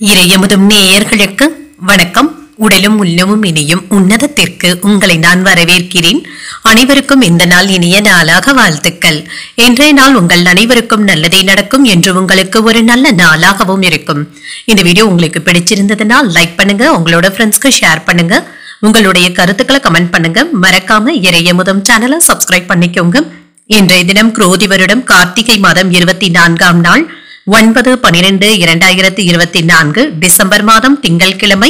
இறையமுதும் நேயர்களுக்கு வணக்கம். உடலும் உள்ளமும் இணையும் உன்னதத்திற்கு உங்களை நான் வரவேற்கிறேன். அனைவருக்கும் இந்த நாள் இனிய நாளாக வாழ்த்துக்கள். இன்றைய நாள் உங்கள் அனைவருக்கும் நல்லதே நடக்கும் என்று உங்களுக்கு ஒரு நல்ல நாளாகவும் இருக்கும். இந்த வீடியோ உங்களுக்கு பிடிச்சிருந்ததுன்னா லைக் பண்ணுங்க, உங்களோட ஃப்ரெண்ட்ஸ்க்கு ஷேர் பண்ணுங்க, உங்களுடைய கருத்துக்களை கமெண்ட் பண்ணுங்க. மறக்காம இறையமுதும் சேனலை சப்ஸ்கிரைப் பண்ணிக்கோங்க. இன்றைய தினம் குரோதி வருடம் கார்த்திகை மாதம் 24ஆம் நாள் 9/12/2024 டிசம்பர் மாதம் திங்கட்கிழமை.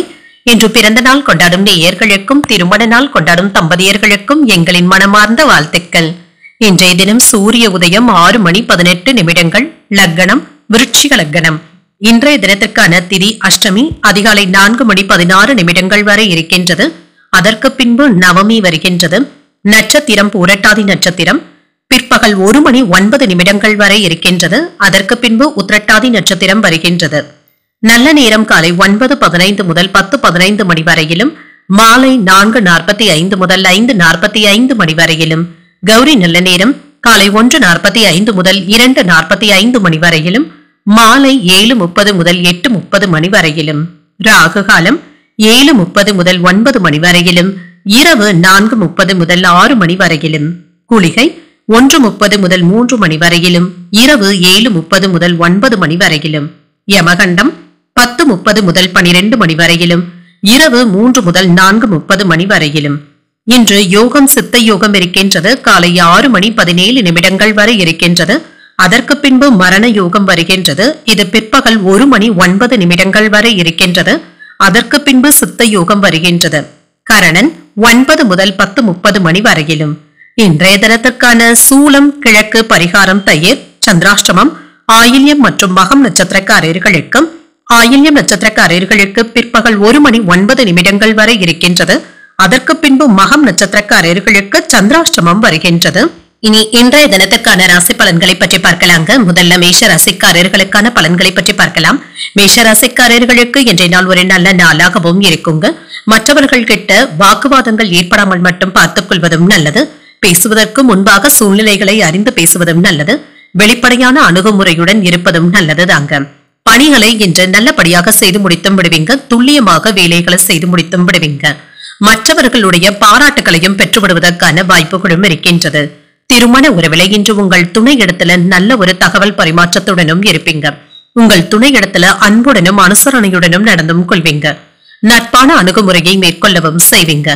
இன்று பிறந்த நாள் கொண்டாடும் நேயர்களுக்கும் திருமண நாள் கொண்டாடும் தம்பதியர்களுக்கும் எங்களின் மனமார்ந்த வாழ்த்துக்கள். இன்றைய தினம் சூரிய உதயம் 6:18. லக்னம் விருச்சிக லக்னம். இன்றைய தினத்திற்கான திதி அஷ்டமி அதிகாலை 4:16 வரை இருக்கின்றது. அதற்கு பின்பு நவமி வருகின்றது. நட்சத்திரம் பூரட்டாதி நட்சத்திரம். பிற்பகல் 1:09 வரை இருக்கின்றது. அதற்கு பின்பு உத்திரட்டாதி நட்சத்திரம் வருகின்றது. நல்ல நேரம் காலை 9:15 முதல் 10:15 வரையிலும், மாலை 4:45 முதல் 5:45 வரையிலும், கௌரி நல்ல நேரம் காலை 1:45 முதல் 2:45 வரையிலும், மாலை 7:30 முதல் 8:30 வரையிலும், ராகு காலம் 7:30 முதல் 9 வரையிலும், இரவு 4:30 முதல் 6 வரையிலும், குளிகை 1:30 முதல் 3 வரையிலும், இரவு 7:30 முதல் 9 வரையிலும், யமகண்டம் 10:30 முதல் 12 வரையிலும், இரவு 3 முதல் 4:30 வரையிலும். இன்று யோகம் சித்த யோகம் இருக்கின்றது. காலை 6:17 வரை இருக்கின்றது. அதற்கு பின்பு மரண யோகம் வருகின்றது. இது பிற்பகல் 1:09 வரை இருக்கின்றது. அதற்கு பின்பு சித்த யோகம் வருகின்றது. கரணன் 9 முதல் 10:30 வரையிலும். இன்றைய தினத்திற்கான சூலம் கிழக்கு, பரிகாரம் தயிர், சந்திராஷ்டமம் ஆயில்யம் மற்றும் மகம் நட்சத்திரக்காரர்களுக்கும், ஆயில்யம் நட்சத்திரக்காரர்களுக்கு பிற்பகல் 1:09 வரை இருக்கின்றது. அதற்கு பின்பு மகம் நட்சத்திரக்காரர்களுக்கு சந்திராஷ்டமம் வருகின்றது. இனி இன்றைய தினத்திற்கான ராசி பலன்களை பற்றி பார்க்கலாங்க. முதல்ல மேஷ ராசிக்காரர்களுக்கான பலன்களை பற்றி பார்க்கலாம். மேஷ ராசிக்காரர்களுக்கு இன்றைய நாள் ஒரு நல்ல நாளாகவும் இருக்குங்க. மற்றவர்கள் கிட்ட வாக்குவாதங்கள் ஏற்படாமல் மட்டும் பார்த்துக் கொள்வதும் நல்லது. பேசுவதற்கு முன்பாக சூழ்நிலைகளை அறிந்து பேசுவதும் நல்லது. வெளிப்படையான அணுகுமுறையுடன் இருப்பதும் நல்லது தாங்க. பணிகளை இன்று நல்லபடியாக செய்து முடித்தும் விடுவீங்க. துல்லியமாக வேலைகளை செய்து முடித்தும் விடுவீங்க. மற்றவர்களுடைய பாராட்டுகளையும் பெற்றுவிடுவதற்கான வாய்ப்புகளும் இருக்கின்றது. திருமண உறவிலை இன்று உங்கள் துணை இடத்துல நல்ல ஒரு தகவல் பரிமாற்றத்துடனும் இருப்பீங்க. உங்கள் துணை இடத்துல அன்புடனும் அனுசரணையுடனும் நடந்தும் கொள்வீங்க. நட்பான அணுகுமுறையை மேற்கொள்ளவும் செய்வீங்க.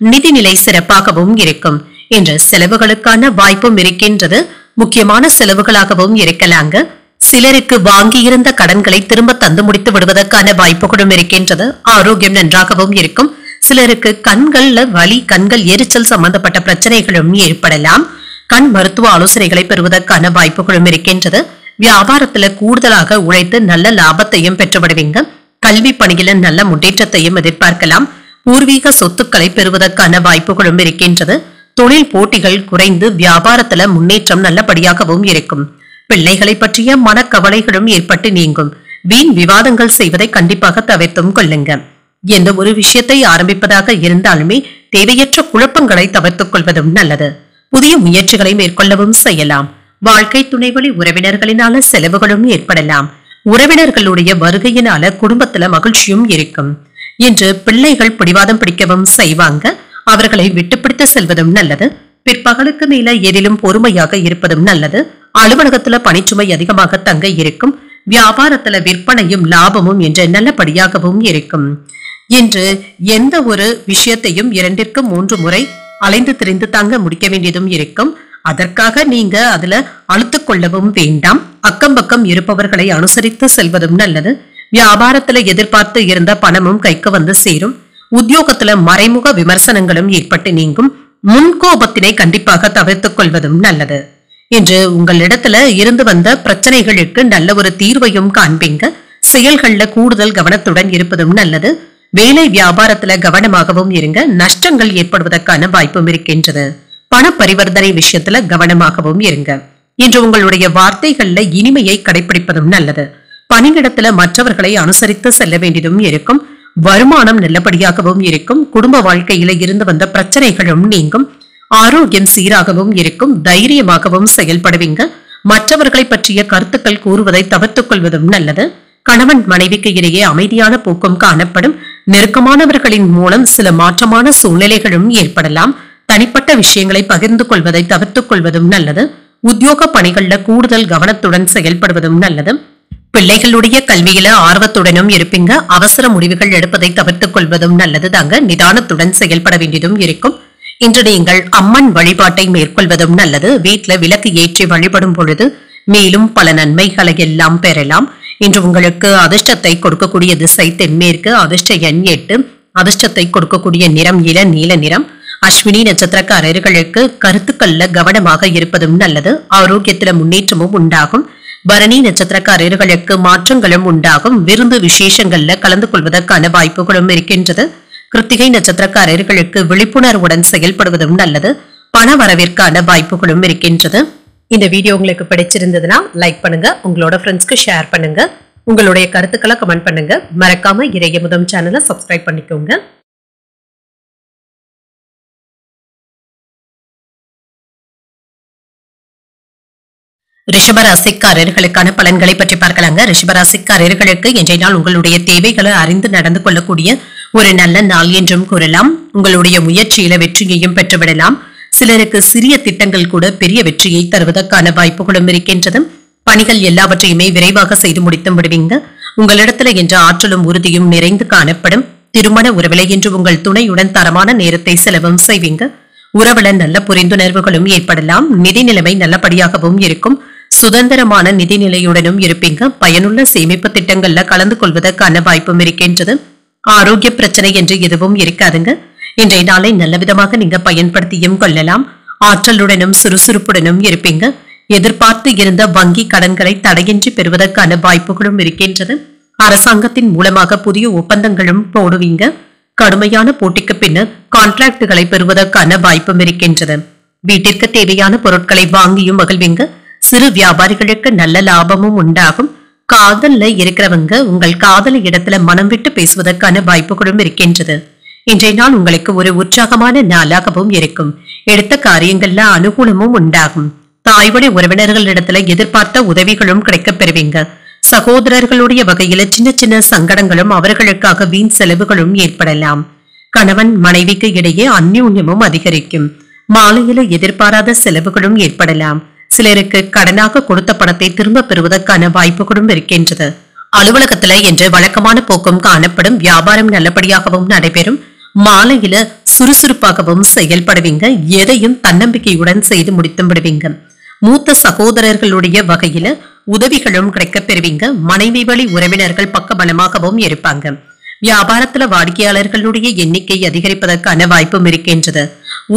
நிதிநிலை சிறப்பாகவும் இருக்கும். என்ற செலவுகளுக்கான வாய்ப்பும் இருக்கின்றது. முக்கியமான செலவுகளாகவும் இருக்கலாங்க. சிலருக்கு வாங்கியிருந்த கடன்களை திரும்ப தந்து முடித்து விடுவதற்கான வாய்ப்புகளும் இருக்கின்றது. ஆரோக்கியம் நன்றாகவும் இருக்கும். சிலருக்கு கண்கள்ல வலி, கண்கள் எரிச்சல் சம்பந்தப்பட்ட பிரச்சனைகளும் ஏற்படலாம். கண் மருத்துவ ஆலோசனைகளை பெறுவதற்கான வாய்ப்புகளும் இருக்கின்றது. வியாபாரத்துல கூடுதலாக உழைத்து நல்ல லாபத்தையும் பெற்றுவிடுவீங்க. கல்வி பணியில நல்ல முன்னேற்றத்தையும் எதிர்பார்க்கலாம். பூர்வீக சொத்துக்களை பெறுவதற்கான வாய்ப்புகளும் இருக்கின்றது. தொழில் போட்டிகள் குறைந்து வியாபாரத்துல முன்னேற்றம் நல்லபடியாகவும் இருக்கும். பிள்ளைகளை பற்றிய மனக்கவலைகளும் ஏற்பட்டு நீங்கும். வீண் விவாதங்கள் செய்வதை கண்டிப்பாக தவிர்த்தும் கொள்ளுங்க. எந்த ஒரு விஷயத்தை ஆரம்பிப்பதாக இருந்தாலுமே தேவையற்ற குழப்பங்களை தவிர்த்துக் கொள்வதும் நல்லது. புதிய முயற்சிகளை மேற்கொள்ளவும் செய்யலாம். வாழ்க்கை துணைவழி உறவினர்களினால செலவுகளும் ஏற்படலாம். உறவினர்களுடைய வருகையினால குடும்பத்துல மகிழ்ச்சியும் இருக்கும். இன்று பிள்ளைகள் பிடிவாதம் பிடிக்கவும் செய்வாங்க. அவர்களை விட்டுப்பிடித்து செல்வதும் நல்லது. பிற்பகலுக்கு மேல எதிலும் பொறுமையாக இருப்பதும் நல்லது. அலுவலகத்துல பணிச்சுமை அதிகமாக தங்க இருக்கும். வியாபாரத்துல விற்பனையும் லாபமும் என்று நல்லபடியாகவும் இருக்கும். இன்று எந்த ஒரு விஷயத்தையும் 2-3 முறை அலைந்து திரிந்து தாங்க முடிக்க வேண்டியதும் இருக்கும். அதற்காக நீங்க அதுல அழுத்துக் கொள்ளவும் வேண்டாம். அக்கம் பக்கம் இருப்பவர்களை அனுசரித்து செல்வதும் நல்லது. வியாபாரத்துல எதிர்பார்த்து இருந்த பணமும் கைக்கு வந்து சேரும். உத்தியோகத்துல மறைமுக விமர்சனங்களும் ஏற்பட்டு நீங்கும். முன்கோபத்தினை கண்டிப்பாக தவிர்த்துக் கொள்வதும் நல்லது. இன்று உங்களிடத்துல இருந்து வந்த பிரச்சனைகளுக்கு நல்ல ஒரு தீர்வையும் காண்பீங்க. செயல்கள்ல கூடுதல் கவனத்துடன் இருப்பதும் நல்லது. வேலை வியாபாரத்துல கவனமாகவும் இருங்க. நஷ்டங்கள் ஏற்படுவதற்கான வாய்ப்பும் இருக்கின்றது. பண பரிவர்த்தனை விஷயத்துல கவனமாகவும் இருங்க. இன்று உங்களுடைய வார்த்தைகள்ல இனிமையை கடைபிடிப்பதும் நல்லது. பணியிடத்துல மற்றவர்களை அனுசரித்து செல்ல வேண்டியதும் இருக்கும். வருமானம் நல்லபடியாகவும் இருக்கும். குடும்ப வாழ்க்கையில இருந்து வந்த பிரச்சனைகளும் நீங்கும். ஆரோக்கியம் சீராகவும் இருக்கும். தைரியமாகவும் செயல்படுவீங்க. மற்றவர்களை பற்றிய கருத்துக்கள் கூறுவதை தவிர்த்துக் கொள்வதும் நல்லது. கணவன் மனைவிக்கு இடையே அமைதியான போக்கும் காணப்படும். நெருக்கமானவர்களின் மூலம் சில மாற்றமான சூழ்நிலைகளும் ஏற்படலாம். தனிப்பட்ட விஷயங்களை பகிர்ந்து கொள்வதை தவிர்த்துக் கொள்வதும் நல்லது. உத்தியோக பணிகள்ல கூடுதல் கவனத்துடன் செயல்படுவதும் நல்லது. பிள்ளைகளுடைய கல்வியில ஆர்வத்துடனும் இருப்பீங்க. அவசர முடிவுகள் எடுப்பதை தவிர்த்துக் கொள்வதும் நல்லது தாங்க. நிதானத்துடன் செயல்பட வேண்டியதும் இருக்கும். இன்று நீங்கள் அம்மன் வழிபாட்டை மேற்கொள்வதும் நல்லது. வீட்டுல விளக்கு ஏற்றி வழிபடும் பொழுது மேலும் பல நன்மைகளை எல்லாம் பெறலாம். இன்று உங்களுக்கு அதிர்ஷ்டத்தை கொடுக்கக்கூடிய திசை தென்மேற்கு. அதிர்ஷ்ட எண் 8. அதிர்ஷ்டத்தை கொடுக்கக்கூடிய நிறம் இள நீல நிறம். அஸ்வினி நட்சத்திரக்காரர்களுக்கு கருத்துக்கள்ல கவனமாக இருப்பதும் நல்லது. ஆரோக்கியத்துல முன்னேற்றமும் உண்டாகும். பரணி நட்சத்திரக்காரர்களுக்கு மாற்றங்களும் உண்டாகும். விருந்து விசேஷங்கள்ல கலந்து கொள்வதற்கான வாய்ப்புகளும் இருக்கின்றது. கிருத்திகை நட்சத்திரக்காரர்களுக்கு விழிப்புணர்வுடன் செயல்படுவதும் நல்லது. பண வரவிற்கான வாய்ப்புகளும் இருக்கின்றது. இந்த வீடியோ உங்களுக்கு பிடிச்சிருந்ததுன்னா லைக் பண்ணுங்க, உங்களோட ஃப்ரெண்ட்ஸ்க்கு ஷேர் பண்ணுங்க, உங்களுடைய கருத்துக்களை கமெண்ட் பண்ணுங்க. மறக்காம இறையமுதம் சேனலை சப்ஸ்கிரைப் பண்ணிக்கோங்க. ரிஷபராசிக்காரர்களுக்கான பலன்களை பற்றி பார்க்கலாங்க. ரிஷபராசிக்காரர்களுக்கு இன்றைய நாள் உங்களுடைய தேவைகளை அறிந்து நடந்து கொள்ளக்கூடிய ஒரு நல்ல நாள் என்றும் கூறலாம். உங்களுடைய முயற்சியில வெற்றியையும் பெற்றுவிடலாம். சிலருக்கு சிறிய திட்டங்கள் கூட பெரிய வெற்றியை தருவதற்கான வாய்ப்புகளும் இருக்கின்றது. பணிகள் எல்லாவற்றையுமே விரைவாக செய்து முடித்து விடுவீங்க. உங்களிடத்துல என்ற ஆற்றலும் உறுதியும் நிறைந்து காணப்படும். திருமண உறவில என்று உங்கள் துணையுடன் தரமான நேரத்தை செலவும் செய்வீங்க. உறவுல நல்ல புரிந்துணர்வுகளும் ஏற்படலாம். நிதி நிலைமை நல்லபடியாகவும் இருக்கும். சுதந்திரமான நிதிநிலையுடனும் இருப்பீங்க. பயனுள்ள சேமிப்பு திட்டங்கள்ல கலந்து கொள்வதற்கான வாய்ப்பும் இருக்கின்றது. ஆரோக்கிய பிரச்சனை என்று எதுவும் இருக்காதுங்க. இன்றைய நாளை நல்ல விதமாக நீங்க பயன்படுத்தியும் கொள்ளலாம். ஆற்றலுடனும் சுறுசுறுப்புடனும் இருப்பீங்க. எதிர்பார்த்து இருந்த வங்கி கடன்களை தடையின்றி பெறுவதற்கான வாய்ப்புகளும் இருக்கின்றது. அரசாங்கத்தின் மூலமாக புதிய ஒப்பந்தங்களும் போடுவீங்க. கடுமையான போட்டிக்கு பின்னர் கான்ட்ராக்டுகளை பெறுவதற்கான வாய்ப்பும் இருக்கின்றது. வீட்டிற்கு தேவையான பொருட்களை வாங்கியும் மகிழ்வீங்க. சிறு வியாபாரிகளுக்கு நல்ல லாபமும் உண்டாகும். காதல்ல இருக்கிறவங்க உங்கள் காதல இடத்துல மனம் விட்டு பேசுவதற்கான வாய்ப்புகளும் இருக்கின்றது. இன்றைய நாள் உங்களுக்கு ஒரு உற்சாகமான நாளாகவும் இருக்கும். எடுத்த காரியங்கள்ல அனுகூலமும் உண்டாகும். தாய்வழி உறவினர்களிடத்துல எதிர்பார்த்த உதவிகளும் கிடைக்கப் பெறுவீங்க. சகோதரர்களுடைய வகையில சின்ன சின்ன சங்கடங்களும் அவர்களுக்காக வீண் செலவுகளும் ஏற்படலாம். கணவன் மனைவிக்கு இடையே அந்யோன்யமும் அதிகரிக்கும். மாலையில எதிர்பாராத செலவுகளும் ஏற்படலாம். சிலருக்கு கடனாக கொடுத்த பணத்தை திரும்ப பெறுவதற்கான வாய்ப்புகளும் இருக்கின்றது. அலுவலகத்துல என்று வழக்கமான போக்கும் காணப்படும். வியாபாரம் நல்லபடியாகவும் நடைபெறும். மாலையில சுறுசுறுப்பாகவும் செயல்படுவீங்க. எதையும் தன்னம்பிக்கையுடன் செய்து முடித்து விடுவீங்க. மூத்த சகோதரர்களுடைய வகையில உதவிகளும் கிடைக்கப் பெறுவீங்க. மனைவி வழி உறவினர்கள் பக்கபலமாகவும் இருப்பாங்க. வியாபாரத்துல வாடிக்கையாளர்களுடைய எண்ணிக்கை அதிகரிப்பதற்கான வாய்ப்பும் இருக்கின்றது.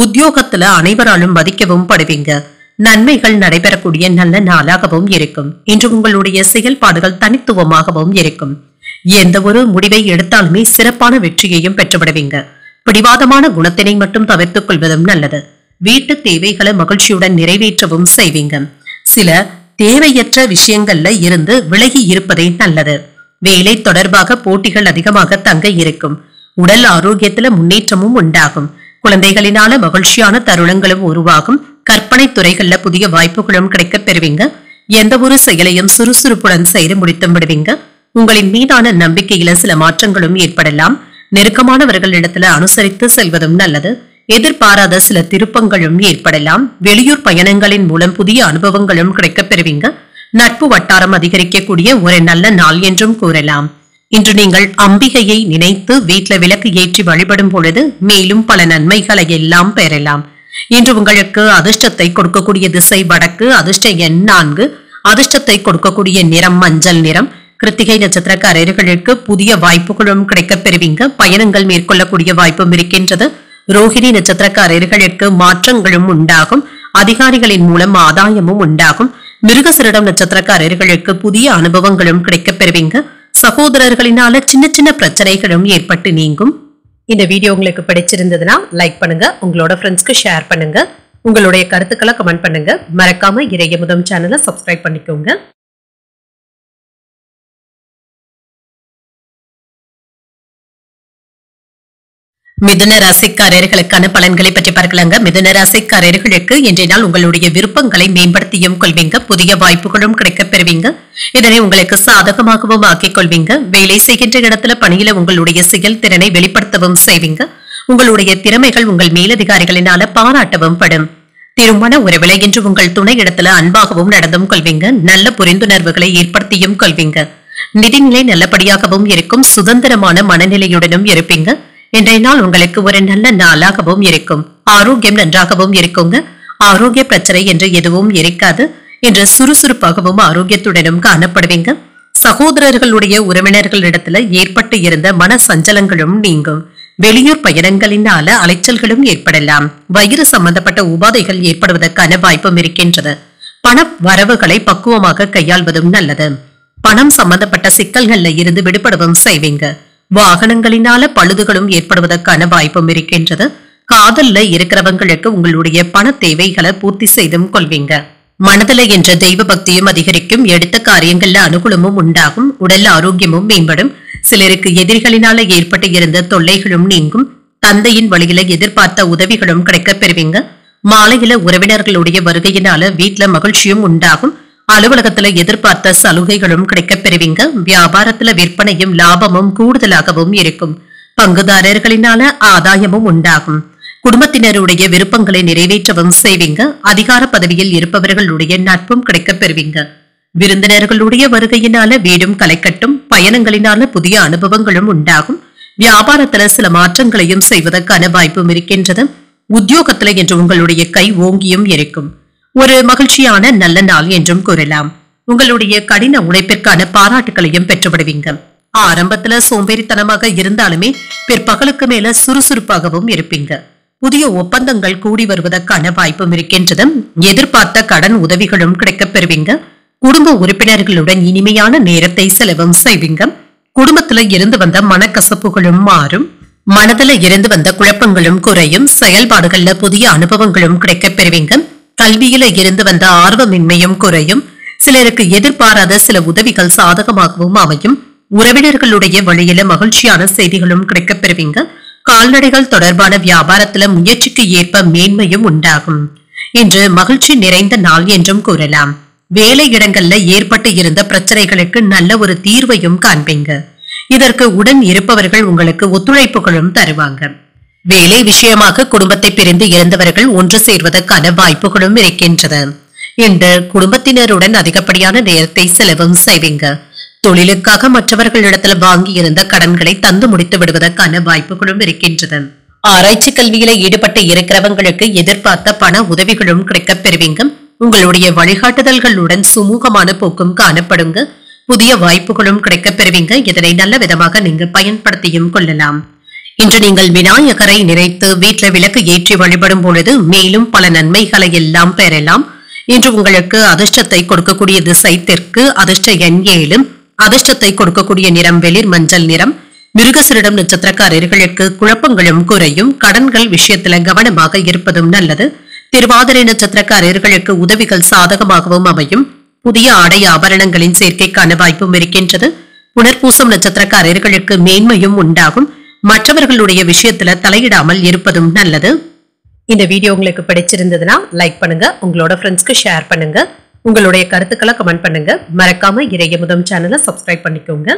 உத்தியோகத்துல அனைவராலும் மதிக்கவும் படுவீங்க. நன்மைகள் நடைபெறக்கூடிய நல்ல நாளாகவும் இருக்கும். இன்று உங்களுடைய செயல்பாடுகள் தனித்துவமாகவும் இருக்கும். எந்த ஒரு முடிவை எடுத்தாலுமே சிறப்பான வெற்றியையும் பெற்றுவிடுவீங்க. பிடிவாதமான குணத்தினை மட்டும் தவிர்த்துக் கொள்வதும் நல்லது. வீட்டு தேவைகளை மகிழ்ச்சியுடன் நிறைவேற்றவும் செய்வீங்க. சில தேவையற்ற விஷயங்கள்ல இருந்து விலகி இருப்பதே நல்லது. வேலை தொடர்பாக போட்டிகள் அதிகமாக தங்க இருக்கும். உடல் ஆரோக்கியத்துல முன்னேற்றமும் உண்டாகும். குழந்தைகளினால மகிழ்ச்சியான தருணங்களும் உருவாகும். கற்பனை துறைகள்ல புதிய வாய்ப்புகளும் கிடைக்கப் பெறுவீங்க. எந்த ஒரு செயலையும் சுறுசுறுப்புடன் செய்து முடித்து விடுவீங்க. உங்களின் மீதான நம்பிக்கையில சில மாற்றங்களும் ஏற்படலாம். நெருக்கமானவர்களிடத்துல அனுசரித்து செல்வதும் நல்லது. எதிர்பாராத சில திருப்பங்களும் ஏற்படலாம். வெளியூர் பயணங்களின் மூலம் புதிய அனுபவங்களும் கிடைக்கப் பெறுவீங்க. நட்பு வட்டாரம் அதிகரிக்கக்கூடிய ஒரு நல்ல நாள் என்றும் கூறலாம். இன்று நீங்கள் அம்பிகையை நினைத்து வீட்டுல விளக்கு ஏற்றி வழிபடும் பொழுது மேலும் பல நன்மைகளை எல்லாம் பெறலாம். இன்று உங்களுக்கு அதிர்ஷ்டத்தை கொடுக்கக்கூடிய திசை வடக்கு. அதிர்ஷ்ட எண் 4. அதிர்ஷ்டத்தை கொடுக்கக்கூடிய நிறம் மஞ்சள் நிறம். கிருத்திகை நட்சத்திரக்காரர்களுக்கு புதிய வாய்ப்புகளும் கிடைக்கப் பெறுவீங்க. பயணங்கள் மேற்கொள்ளக்கூடிய வாய்ப்பும் இருக்கின்றது. ரோஹிணி நட்சத்திரக்காரர்களுக்கு மாற்றங்களும் உண்டாகும். அதிகாரிகளின் மூலம் ஆதாயமும் உண்டாகும். மிருகசிரிடம் நட்சத்திரக்காரர்களுக்கு புதிய அனுபவங்களும் கிடைக்கப் பெறுவீங்க. சகோதரர்களினால சின்ன சின்ன பிரச்சனைகளும் ஏற்பட்டு நீங்கும். இந்த வீடியோ உங்களுக்கு பிடிச்சிருந்ததுன்னா லைக் பண்ணுங்க, உங்களோட ஃப்ரெண்ட்ஸ்க்கு ஷேர் பண்ணுங்க, உங்களுடைய கருத்துக்களை கமெண்ட் பண்ணுங்க. மறக்காம இறையமுதம் சேனலை சப்ஸ்கிரைப் பண்ணிக்கோங்க. மிதுன ராசிக்காரர்களுக்கான பலன்களை பற்றி பார்க்கலாங்க. மிதுன ராசிக்காரர்களுக்கு இன்றைய நாள் உங்களுடைய விருப்பங்களை மேம்படுத்தியும் கொள்வீங்க. புதிய வாய்ப்புகளும் கிடைக்கப் பெறுவீங்க. இதனை உங்களுக்கு சாதகமாகவும் ஆக்கிக் கொள்வீங்க. வேலை செய்கின்ற இடத்துல பணியில உங்களுடைய செயல்திறனை வெளிப்படுத்தவும் செய்வீங்க. உங்களுடைய திறமைகள் உங்கள் மேலதிகாரிகளினால பாராட்டவும் படும். திருமண உறவிலை என்று உங்கள் துணை இடத்துல அன்பாகவும் நடந்தும் கொள்வீங்க. நல்ல புரிந்துணர்வுகளை ஏற்படுத்தியும் கொள்வீங்க. நிதிநிலை நல்லபடியாகவும் இருக்கும். சுதந்திரமான மனநிலையுடனும் இருப்பீங்க. இன்றைய நாள் உங்களுக்கு ஒரு நல்ல நாளாகவும் இருக்கும். ஆரோக்கியம் நன்றாகவும் இருக்குங்க. ஆரோக்கிய பிரச்சனை என்று எதுவும் இருக்காது. இன்று சுறுசுறுப்பாகவும் ஆரோக்கியத்துடனும் காணப்படுவீங்க. சகோதரர்களுடைய உறவினர்களிடத்துல ஏற்பட்டு இருந்த மன சஞ்சலங்களும் நீங்கும். வெளியூர் பயணங்களினால அலைச்சல்களும் ஏற்படலாம். வயிறு சம்பந்தப்பட்ட உபாதைகள் ஏற்படுவதற்கான வாய்ப்பும் இருக்கின்றது. பண வரவுகளை பக்குவமாக கையாள்வதும் நல்லது. பணம் சம்பந்தப்பட்ட சிக்கல்கள்ல இருந்து விடுபடவும் செய்வீங்க. வாகனங்களினால பழுதுகளும் ஏற்படுவதற்கான வாய்ப்பும் இருக்கின்றது. காதல்ல இருக்கிறவங்களுக்கு உங்களுடைய பண தேவைகளை பூர்த்தி செய்தும் கொள்வீங்க. மனதில என்ற தெய்வ பக்தியும் அதிகரிக்கும். எடுத்த காரியங்கள்ல அனுகூலமும் உண்டாகும். உடல் ஆரோக்கியமும் மேம்படும். சிலருக்கு எதிரிகளினால ஏற்பட்டு இருந்த தொல்லைகளும் நீங்கும். தந்தையின் வழியில எதிர்பார்த்த உதவிகளும் கிடைக்கப் பெறுவீங்க. மாலையில உறவினர்களுடைய வருகையினால வீட்டுல மகிழ்ச்சியும் உண்டாகும். அலுவலகத்துல எதிர்பார்த்த சலுகைகளும் கிடைக்கப் பெறுவீங்க. வியாபாரத்துல விற்பனையும் லாபமும் கூடுதலாகவும் இருக்கும். பங்குதாரர்களினால ஆதாயமும் உண்டாகும். குடும்பத்தினருடைய விருப்பங்களை நிறைவேற்றவும் செய்வீங்க. அதிகார பதவியில் இருப்பவர்களுடைய நட்பும் கிடைக்கப் பெறுவீங்க. விருந்தினர்களுடைய வருகையினால வீடும் கலைக்கட்டும். பயணங்களினால புதிய அனுபவங்களும் உண்டாகும். வியாபாரத்துல சில மாற்றங்களையும் செய்வதற்கான வாய்ப்பும் இருக்கின்றது. உத்தியோகத்துல என்று உங்களுடைய கை ஓங்கியும் இருக்கும். ஒரு மகிழ்ச்சியான நல்ல நாள் என்றும் கூறலாம். உங்களுடைய கடின உழைப்பிற்கான பாராட்டுகளையும் பெற்றுவிடுவீங்க. ஆரம்பத்துல சோம்பேறித்தனமாக இருந்தாலுமே பிற்பகலுக்கு மேல சுறுசுறுப்பாகவும் இருப்பீங்க. புதிய ஒப்பந்தங்கள் கூடி வருவதற்கான வாய்ப்பும் இருக்கின்றது. எதிர்பார்த்த கடன் உதவிகளும் கிடைக்கப் பெறுவீங்க. குடும்ப உறுப்பினர்களுடன் இனிமையான நேரத்தை செலவும் செய்வீங்க. குடும்பத்துல இருந்து வந்த மனக்கசப்புகளும் மாறும். மனதில இருந்து வந்த குழப்பங்களும் குறையும். செயல்பாடுகள்ல புதிய அனுபவங்களும் கிடைக்கப் பெறுவீங்க. கல்வியில இருந்து வந்த ஆர்வமின்மையும் குறையும். சிலருக்கு எதிர்பாராத சில உதவிகள் சாதகமாகவும் அமையும். உறவினர்களுடைய வழியில மகிழ்ச்சியான செய்திகளும் கிடைக்கப் பெறுவீங்க. கால்நடைகள் தொடர்பான வியாபாரத்துல முயற்சிக்கு ஏற்ப மேன்மையும் உண்டாகும். இன்று மகிழ்ச்சி நிறைந்த நாள் என்றும் கூறலாம். வேலை இடங்கள்ல ஏற்பட்டு இருந்த பிரச்சனைகளுக்கு நல்ல ஒரு தீர்வையும் காண்பீங்க. இதற்கு உடன் இருப்பவர்கள் உங்களுக்கு ஒத்துழைப்புகளும் தருவாங்க. வேலை விஷயமாக குடும்பத்தை பிரிந்து இருந்தவர்கள் ஒன்று சேர்வதற்கான வாய்ப்புகளும் இருக்கின்றது. இன்று குடும்பத்தினருடன் அதிகப்படியான நேரத்தை செலவும் செய்வீங்க. தொழிலுக்காக மற்றவர்களிடத்துல வாங்கி இருந்த கடன்களை தந்து முடித்து விடுவதற்கான வாய்ப்புகளும் இருக்கின்றது. ஆராய்ச்சி கல்வியில ஈடுபட்டு இருக்கிறவங்களுக்கு எதிர்பார்த்த பண உதவிகளும் கிடைக்கப் பெறுவீங்க. உங்களுடைய வழிகாட்டுதல்களுடன் சுமூகமான போக்கும் காணப்படுங்க. புதிய வாய்ப்புகளும் கிடைக்கப் பெறுவீங்க. இதனை நல்ல விதமாக நீங்க பயன்படுத்தியும் கொள்ளலாம். இன்று நீங்கள் விநாயகரை நினைத்து வீட்டுல விளக்கு ஏற்றி வழிபடும் பொழுது மேலும் பல நன்மைகளை எல்லாம் பெறலாம். இன்று உங்களுக்கு அதிர்ஷ்டத்தை கொடுக்கக்கூடிய திசை தெற்கு. அதிர்ஷ்ட எண் 7. அதிர்ஷ்டத்தை கொடுக்கக்கூடிய நிறம் வெளிர் மஞ்சள் நிறம். மிருகசீரிடம் நட்சத்திரக்காரர்களுக்கு குழப்பங்களும் குறையும். கடன்கள் விஷயத்துல கவனமாக இருப்பதும் நல்லது. திருவாதிரை நட்சத்திரக்காரர்களுக்கு உதவிகள் சாதகமாகவும் அமையும். புதிய ஆடை ஆபரணங்களின் சேர்க்கைக்கான வாய்ப்பும் இருக்கின்றது. புனர்பூசம் நட்சத்திரக்காரர்களுக்கு மேன்மையும் உண்டாகும். மற்றவர்களுடைய விஷயத்துல தலையிடாமல் இருப்பதும் நல்லது. இந்த வீடியோ உங்களுக்கு பிடிச்சிருந்ததுன்னா லைக் பண்ணுங்க. உங்களோட ஃப்ரெண்ட்ஸ்க்கு ஷேர் பண்ணுங்க. உங்களுடைய கருத்துக்களை கமெண்ட் பண்ணுங்க. மறக்காம இறையமுதம் சேனலை சப்ஸ்கிரைப் பண்ணிக்கோங்க.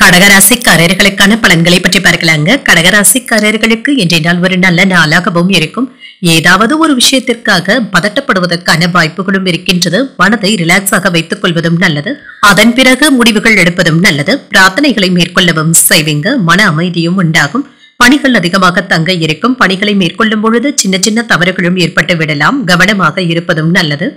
கடகராசிக்காரர்களுக்கான பலன்களை பற்றி பார்க்கலாங்க. கடகராசிக்காரர்களுக்கு இன்றைய நாள் ஒரு நல்ல நாளாகவும் இருக்கும். ஏதாவது ஒரு விஷயத்திற்காக பதட்டப்படுவதற்கான வாய்ப்புகளும் இருக்கின்றது. மனதை ரிலாக்ஸாக வைத்துக் கொள்வதும் நல்லது. அதன் பிறகு முடிவுகள் எடுப்பதும் நல்லது. பிரார்த்தனைகளை மேற்கொள்ளவும் செய்வீங்க. மன அமைதியும் உண்டாகும். பணிகள் அதிகமாக தங்க இருக்கும். பணிகளை மேற்கொள்ளும் பொழுது சின்ன சின்ன தவறுகளும் ஏற்பட்டு விடலாம். கவனமாக இருப்பதும் நல்லது.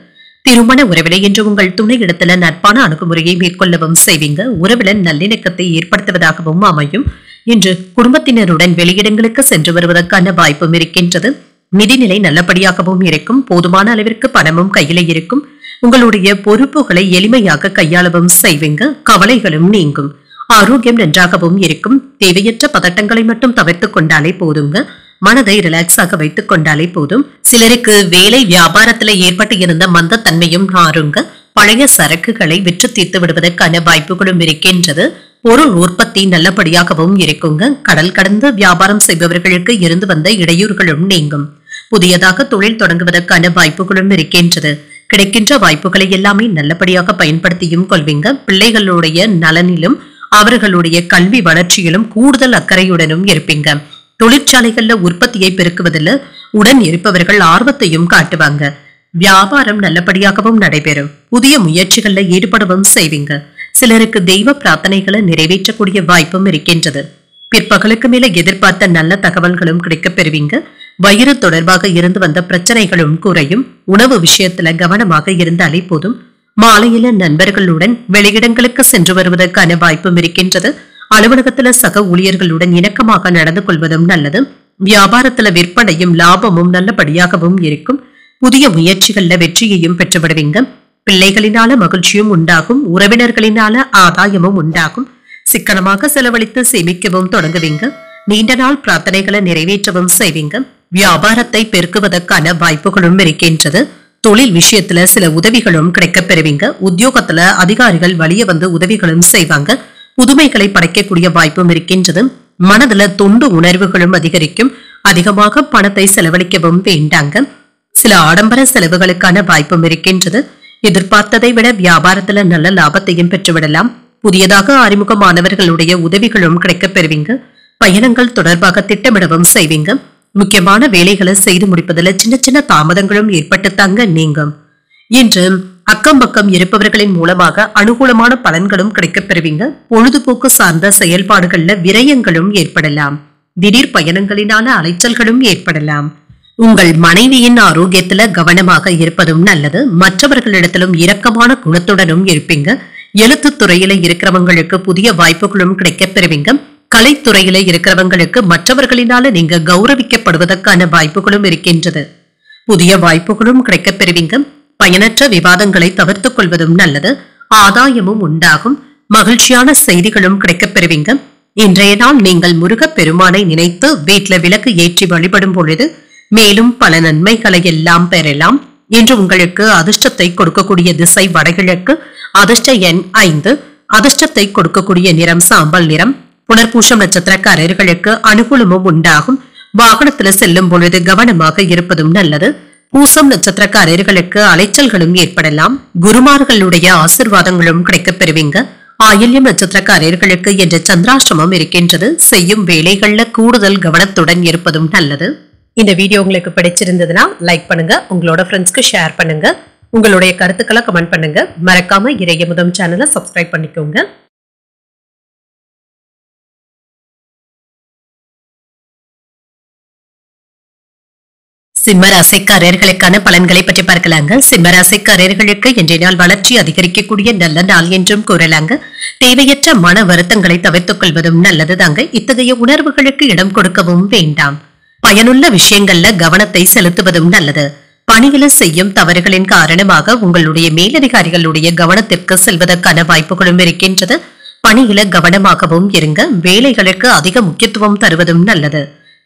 திருமண உறவிலை என்று உங்கள் துணை இடத்துல நட்பான அணுகுமுறையை மேற்கொள்ளவும் செய்வீங்க. உறவில நல்லிணக்கத்தை ஏற்படுத்துவதாகவும் அமையும். இன்று குடும்பத்தினருடன் வெளியிடங்களுக்கு சென்று வருவதற்கான வாய்ப்பும் இருக்கின்றது. நிதிநிலை நல்லபடியாகவும் இருக்கும். போதுமான அளவிற்கு பணமும் கையில இருக்கும். உங்களுடைய பொறுப்புகளை எளிமையாக கையாளவும் செய்வீங்க. கவலைகளும் நீங்கும். ஆரோக்கியம் நன்றாகவும் இருக்கும். தேவையற்ற பதட்டங்களை மட்டும் தவிர்த்துக் கொண்டாலே போதுங்க. மனதை ரிலாக்ஸாக வைத்துக் கொண்டாலே போதும். சிலருக்கு வேலை வியாபாரத்துல ஏற்பட்டு இருந்த மந்தத்தன்மையும் மாறுங்க. பழைய சரக்குகளை விற்று தீர்த்து விடுவதற்கான வாய்ப்புகளும் இருக்கின்றது. பொருள் உற்பத்தி நல்லபடியாகவும் இருக்குங்க. கடல் கடந்து வியாபாரம் செய்பவர்களுக்கு இருந்து வந்த இடையூறுகளும் நீங்கும். புதியதாக தொழில் தொடங்குவதற்கான வாய்ப்புகளும் இருக்கின்றது. கிடைக்கின்ற வாய்ப்புகளை எல்லாமே நல்லபடியாக பயன்படுத்தியும் கொள்வீங்க. பிள்ளைகளுடைய நலனிலும் அவர்களுடைய கல்வி வளர்ச்சியிலும் கூடுதல் அக்கறையுடனும் இருப்பீங்க. தொழிற்சாலைகள்ல உற்பத்தியை பெருக்குவதில் உடன் இருப்பவர்கள் ஆர்வத்தையும் காட்டுவாங்க. வியாபாரம் நல்லபடியாகவும் நடைபெறும். புதிய முயற்சிகள்ல ஈடுபடவும் செய்வீங்க. சிலருக்கு தெய்வ பிரார்த்தனைகளை நிறைவேற்றக்கூடிய வாய்ப்பும் இருக்கின்றது. பிற்பகலுக்கு மேல எதிர்பார்த்த நல்ல தகவல்களும் கிடைக்கப் பெறுவீங்க. வயிறு தொடர்பாக இருந்து வந்த பிரச்சனைகளும் குறையும். உணவு விஷயத்துல கவனமாக இருந்தாலே போதும். மாலையில நண்பர்களுடன் வெளியிடங்களுக்கு சென்று வருவதற்கான வாய்ப்பும் இருக்கின்றது. அலுவலகத்துல சக ஊழியர்களுடன் இணக்கமாக நடந்து கொள்வதும் நல்லது. வியாபாரத்துல விற்பனையும் லாபமும் நல்லபடியாகவும் இருக்கும். புதிய முயற்சிகள்ல வெற்றியையும் பெற்றுவிடுவீங்க. பிள்ளைகளினால மகிழ்ச்சியும் உண்டாகும். உறவினர்களினால ஆதாயமும் உண்டாகும். சிக்கனமாக செலவழித்து சேமிக்கவும் தொடங்குவீங்க. நீண்ட நாள் பிரார்த்தனைகளை நிறைவேற்றவும் செய்வீங்க. வியாபாரத்தை பெருக்குவதற்கான வாய்ப்புகளும் இருக்கின்றது. தொழில் விஷயத்துல சில உதவிகளும் கிடைக்கப் பெறுவீங்க. உத்தியோகத்துல அதிகாரிகள் வழிய வந்து உதவிகளும் செய்வாங்க. புதுமைகளை படைக்கக்கூடிய வாய்ப்பும் இருக்கின்றது. மனதுல தொண்டு உணர்வுகளும் அதிகரிக்கும். அதிகமாக பணத்தை செலவழிக்கவும் வேண்டாங்க. சில ஆடம்பர செலவுகளுக்கான வாய்ப்பும் இருக்கின்றது. எதிர்பார்த்ததை விட வியாபாரத்துல நல்ல லாபத்தையும் பெற்றுவிடலாம். புதியதாக அறிமுகமானவர்களுடைய உதவிகளும் கிடைக்கப் பெறுவீங்க. பயணங்கள் தொடர்பாக திட்டமிடவும் செய்வீங்க. முக்கியமான வேலைகளை செய்து முடிப்பதில் சின்ன சின்ன தாமதங்களும் ஏற்பட்டுத்தாங்க நீங்கும். இன்று அக்கம் பக்கம் இருப்பவர்களின் மூலமாக அனுகூலமான பலன்களும் கிடைக்கப் பெறுவீங்க. பொழுதுபோக்கு சார்ந்த செயல்பாடுகள்ல விரயங்களும் ஏற்படலாம். திடீர் பயணங்களினால அலைச்சல்களும் ஏற்படலாம். உங்கள் மனைவியின் ஆரோக்கியத்துல கவனமாக இருப்பதும் நல்லது. மற்றவர்களிடத்திலும் இரக்கமான குணத்துடனும் இருப்பீங்க. எழுத்து துறையில இருக்கிறவங்களுக்கு புதிய வாய்ப்புகளும் கிடைக்கப் பெறுவீங்க. கலைத்துறையில இருக்கிறவங்களுக்கு மற்றவர்களினால நீங்க கௌரவிக்கப்படுவதற்கான வாய்ப்புகளும் இருக்கின்றது. புதிய வாய்ப்புகளும் கிடைக்கப் பெறுவீங்க. பயனற்ற விவாதங்களை தவிர்த்துக் கொள்வதும் நல்லது. ஆதாயமும் உண்டாகும். மகிழ்ச்சியான செய்திகளும் கிடைக்கப் பெறுவீங்க. இன்றைய நாள் நீங்கள் முருகப் பெருமானை நினைத்து வீட்டுல விளக்கு ஏற்றி வழிபடும் பொழுது மேலும் பல நன்மைகளை எல்லாம் பெறலாம். இன்று உங்களுக்கு அதிர்ஷ்டத்தை கொடுக்கக்கூடிய திசை வடகிழக்கு. அதிர்ஷ்ட எண் 5. அதிர்ஷ்டத்தை கொடுக்கக்கூடிய நிறம் சாம்பல் நிறம். புனர்பூசம் நட்சத்திரக்காரர்களுக்கு அனுகூலமும் உண்டாகும். வாகனத்துல செல்லும் பொழுது கவனமாக இருப்பதும் நல்லது. பூசம் நட்சத்திரக்காரர்களுக்கு அலைச்சல்களும் ஏற்படலாம். குருமார்களுடைய ஆசிர்வாதங்களும் கிடைக்கப் பெறுவீங்க. ஆயில்யம் நட்சத்திரக்காரர்களுக்கு என்ற சந்திராஷ்டமம் இருக்கின்றது. செய்யும் வேலைகள்ல கூடுதல் கவனத்துடன் இருப்பதும் நல்லது. இந்த வீடியோ உங்களுக்கு பிடிச்சிருந்ததுன்னா லைக் பண்ணுங்க. உங்களோட ஃப்ரெண்ட்ஸ்க்கு ஷேர் பண்ணுங்க. உங்களுடைய கருத்துக்களை கமெண்ட் பண்ணுங்க. மறக்காம இறையமுதம் சேனலை சப்ஸ்கிரைப் பண்ணிக்கோங்க. சிம்மராசிக்காரர்களுக்கான பலன்களை பற்றி பார்க்கலாங்க. சிம்மராசிக்காரர்களுக்கு இன்றைய நாள் வளர்ச்சி அதிகரிக்கக்கூடிய நல்ல நாள் என்றும் கூறலாங்க. தேவையற்ற மன வருத்தங்களை தவிர்த்துக் கொள்வதும் நல்லதுதாங்க. இத்தகைய உணர்வுகளுக்கு இடம் கொடுக்கவும் வேண்டாம். பயனுள்ள விஷயங்கள்ல கவனத்தை செலுத்துவதும் நல்லது. பணிகளை செய்யும் தவறுகளின் காரணமாக உங்களுடைய மேலதிகாரிகளுடைய கவனத்திற்கு செல்வதற்கான வாய்ப்புகளும் இருக்கின்றது. பணியில கவனமாகவும் இருங்க. வேலைகளுக்கு அதிக முக்கியத்துவம் தருவதும் நல்லது.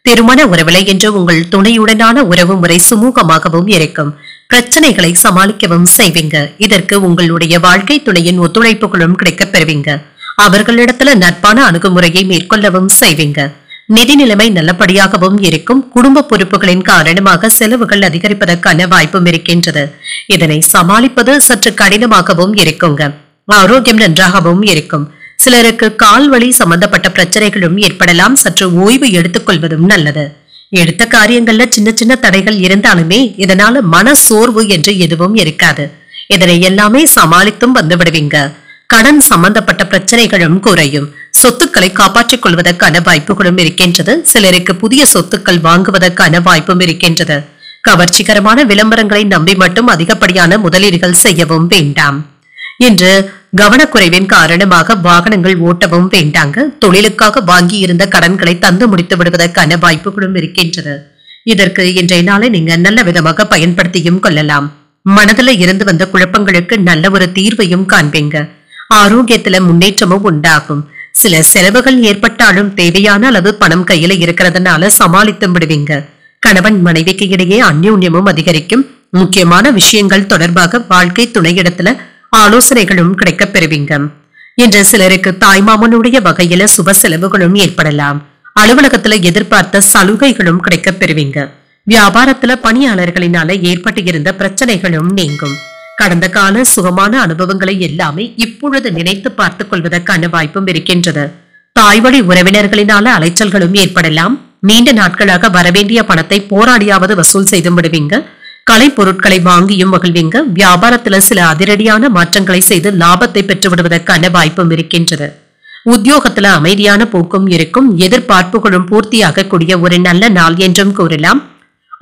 திருமண உறவிலை என்று உங்கள் துணையுடனான உறவு முறை சுமூகமாகவும் இருக்கும். பிரச்சனைகளை சமாளிக்கவும் செய்வீங்க. இதற்கு உங்களுடைய வாழ்க்கை துணையின் ஒத்துழைப்புகளும் கிடைக்கப் பெறுவீங்க. அவர்களிடத்துல நட்பான அணுகுமுறையை மேற்கொள்ளவும் செய்வீங்க. நிதி நிலைமை நல்லபடியாகவும் இருக்கும். குடும்ப பொறுப்புகளின் காரணமாக செலவுகள் அதிகரிப்பதற்கான வாய்ப்பும் இருக்கின்றது. இதனை சமாளிப்பது சற்று கடினமாகவும் இருக்குங்க. ஆரோக்கியம் நன்றாகவும் இருக்கும். சிலருக்கு கால்வலி சம்பந்தப்பட்ட பிரச்சனைகளும் ஏற்படலாம். சற்று ஓய்வு எடுத்துக் கொள்வதும் நல்லது. எடுத்த காரியங்கள்ல சின்ன சின்ன தடைகள் இருந்தாலுமே இதனால மன சோர்வு என்று எதுவும் இருக்காது. இதனை எல்லாமே சமாளித்தும் வந்து விடுவீங்க. கடன் சம்பந்தப்பட்ட பிரச்சனைகளும் குறையும். சொத்துக்களை காப்பாற்றிக் கொள்வதற்கான வாய்ப்புகளும் இருக்கின்றது. சிலருக்கு புதிய சொத்துக்கள் வாங்குவதற்கான வாய்ப்பும் இருக்கின்றது. கவர்ச்சிகரமான விளம்பரங்களை நம்பி மட்டும் அதிகப்படியான முதலீடுகள் செய்யவும் வேண்டாம். இன்று கவனக்குறைவின் காரணமாக வாகனங்கள் ஓட்டவும் வேண்டாங்க. தொழிலுக்காக வாங்கி இருந்த கடன்களை தந்து முடித்து விடுவதற்கான வாய்ப்புகளும் இருக்கின்றது. இதற்கு இன்றைய நாளை நீங்க நல்ல விதமாக பயன்படுத்தியும் கொள்ளலாம். மனதில் இருந்து வந்த குழப்பங்களுக்கு நல்ல ஒரு தீர்வையும் காண்பீங்க. ஆரோக்கியத்துல முன்னேற்றமும் உண்டாகும். சில செலவுகள் ஏற்பட்டாலும் தேவையான அளவு பணம் கையில இருக்கிறதுனால சமாளித்து விடுவீங்க. கணவன் மனைவிக்கு இடையே அந்யோன்யமும் அதிகரிக்கும். முக்கியமான விஷயங்கள் தொடர்பாக வாழ்க்கை துணையிடத்துல ஆலோசனைகளும் கிடைக்கப் பெறுவீங்க. இன்று சிலருக்கு தாய்மாமனுடைய வகையில சுப செலவுகளும் ஏற்படலாம். அலுவலகத்துல எதிர்பார்த்த சலுகைகளும் கிடைக்கப் பெறுவீங்க. வியாபாரத்துல பணியாளர்களினால ஏற்பட்டு இருந்த பிரச்சனைகளும் நீங்கும். கடந்த கால சுகமான அனுபவங்களை எல்லாமே இப்பொழுது நினைத்து பார்த்துக் கொள்வதற்கான வாய்ப்பும் இருக்கின்றது. தாய்வழி உறவினர்களினால அலைச்சல்களும் ஏற்படலாம். நீண்ட நாட்களாக வரவேண்டிய பணத்தை போராடியாவது வசூல் செய்து விடுவீங்க. கலை பொருட்களை வாங்கியும் மகிழ்வீங்க. வியாபாரத்துல சில அதிரடியான மாற்றங்களை செய்து லாபத்தை பெற்று விடுவதற்கான வாய்ப்பும் இருக்கின்றது. உத்தியோகத்துல அமைதியான போக்கும் இருக்கும். எதிர்பார்ப்புகளும் பூர்த்தியாக கூடிய ஒரு நல்ல நாள் என்றும் கூறலாம்.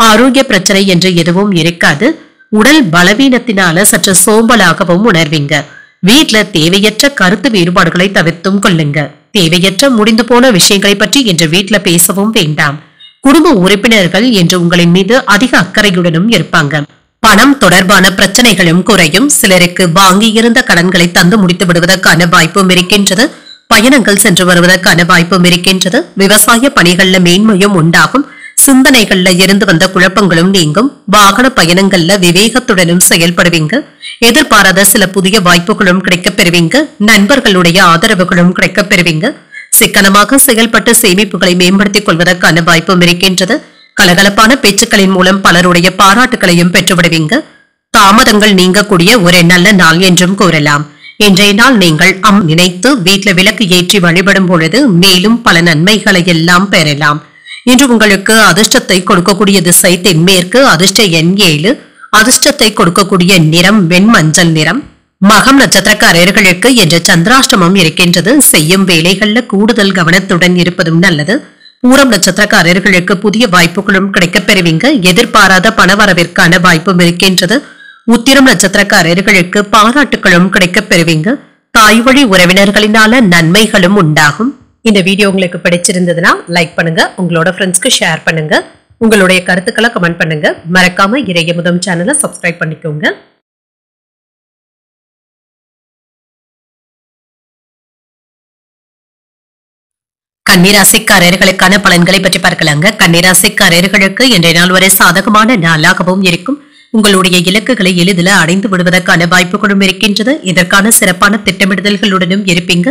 ஆரோக்கிய பிரச்சனை என்று எதுவும் இருக்காது. உடல் பலவீனத்தினால சற்று சோம்பலாகவும் உணர்வீங்க. வீட்டுல தேவையற்ற கருத்து வேறுபாடுகளை தவிர்த்தும் கொள்ளுங்க. தேவையற்ற முடிந்து போன விஷயங்களை பற்றி இன்று வீட்டுல பேசவும் வேண்டாம். குடும்ப உறுப்பினர்கள் என்று உங்களின் மீது அதிக அக்கறையுடனும் இருப்பாங்க. பணம் தொடர்பான பிரச்சனைகளும் குறையும். சிலருக்கு வாங்கியிருந்த கடன்களை தந்து முடித்து விடுவதற்கான வாய்ப்பும் இருக்கின்றது. பயணங்கள் சென்று வருவதற்கான வாய்ப்பும் இருக்கின்றது. விவசாய பணிகள்ல மேன்மையும் உண்டாகும். சிந்தனைகள்ல இருந்து வந்த குழப்பங்களும் நீங்கும். வாகன பயணங்கள்ல விவேகத்துடனும் செயல்படுவீங்க. எதிர்பாராத சில புதிய வாய்ப்புகளும் கிடைக்கப் பெறுவீங்க. நண்பர்களுடைய ஆதரவுகளும் கிடைக்கப் பெறுவீங்க. சிக்கனமாக செயல்பட்டு சேமிப்புகளை மேம்படுத்திக் கொள்வதற்கான வாய்ப்பும் இருக்கின்றது. கலகலப்பான பேச்சுக்களின் மூலம் பலருடைய பாராட்டுகளையும் பெற்றுவிடுவீங்க. தாமதங்கள் நீங்கக்கூடிய ஒரு நல்ல நாள் என்றும் கூறலாம். இன்றைய நாள் நீங்கள் நினைத்து வீட்டுல விளக்கு ஏற்றி வழிபடும் பொழுது மேலும் பல நன்மைகளை எல்லாம் பெறலாம். இன்று உங்களுக்கு அதிர்ஷ்டத்தை கொடுக்கக்கூடிய திசை தென்மேற்கு. அதிர்ஷ்ட எண் 7. அதிர்ஷ்டத்தை கொடுக்கக்கூடிய நிறம் வெண்மஞ்சள் நிறம். மகம் நட்சத்திரக்காரர்களுக்கு இன்று சந்திராஷ்டமம் இருக்கின்றது. செய்யும் வேலைகள்ல கூடுதல் கவனத்துடன் இருப்பதும் நல்லது. பூரம் நட்சத்திரக்காரர்களுக்கு புதிய வாய்ப்புகளும் கிடைக்கப் பெறுவீங்க. எதிர்பாராத பணவரவிற்கான வாய்ப்பும் இருக்கின்றது. உத்திரம் நட்சத்திரக்காரர்களுக்கு பாராட்டுகளும் கிடைக்கப் பெறுவீங்க. தாய் வழி உறவினர்களினால நன்மைகளும் உண்டாகும். இந்த வீடியோ உங்களுக்கு பிடிச்சிருந்ததுன்னா லைக் பண்ணுங்க. உங்களோட ஃப்ரெண்ட்ஸ்க்கு ஷேர் பண்ணுங்க. உங்களுடைய கருத்துக்களை கமெண்ட் பண்ணுங்க. மறக்காம இறையமுதம் சேனலை சப்ஸ்கிரைப் பண்ணிக்கோங்க. கன்னிராசிக்காரர்களுக்கான பலன்களை பற்றி பார்க்கலாங்க. கன்னிராசிக்காரர்களுக்கு இன்றைய நாள் வரை சாதகமான நாளாகவும் இருக்கும். உங்களுடைய இலக்குகளை எளிதில் அடைந்து விடுவதற்கான வாய்ப்புகளும் இருக்கின்றது. இதற்கான சிறப்பான திட்டமிடுதல்களுடனும் இருப்பீங்க.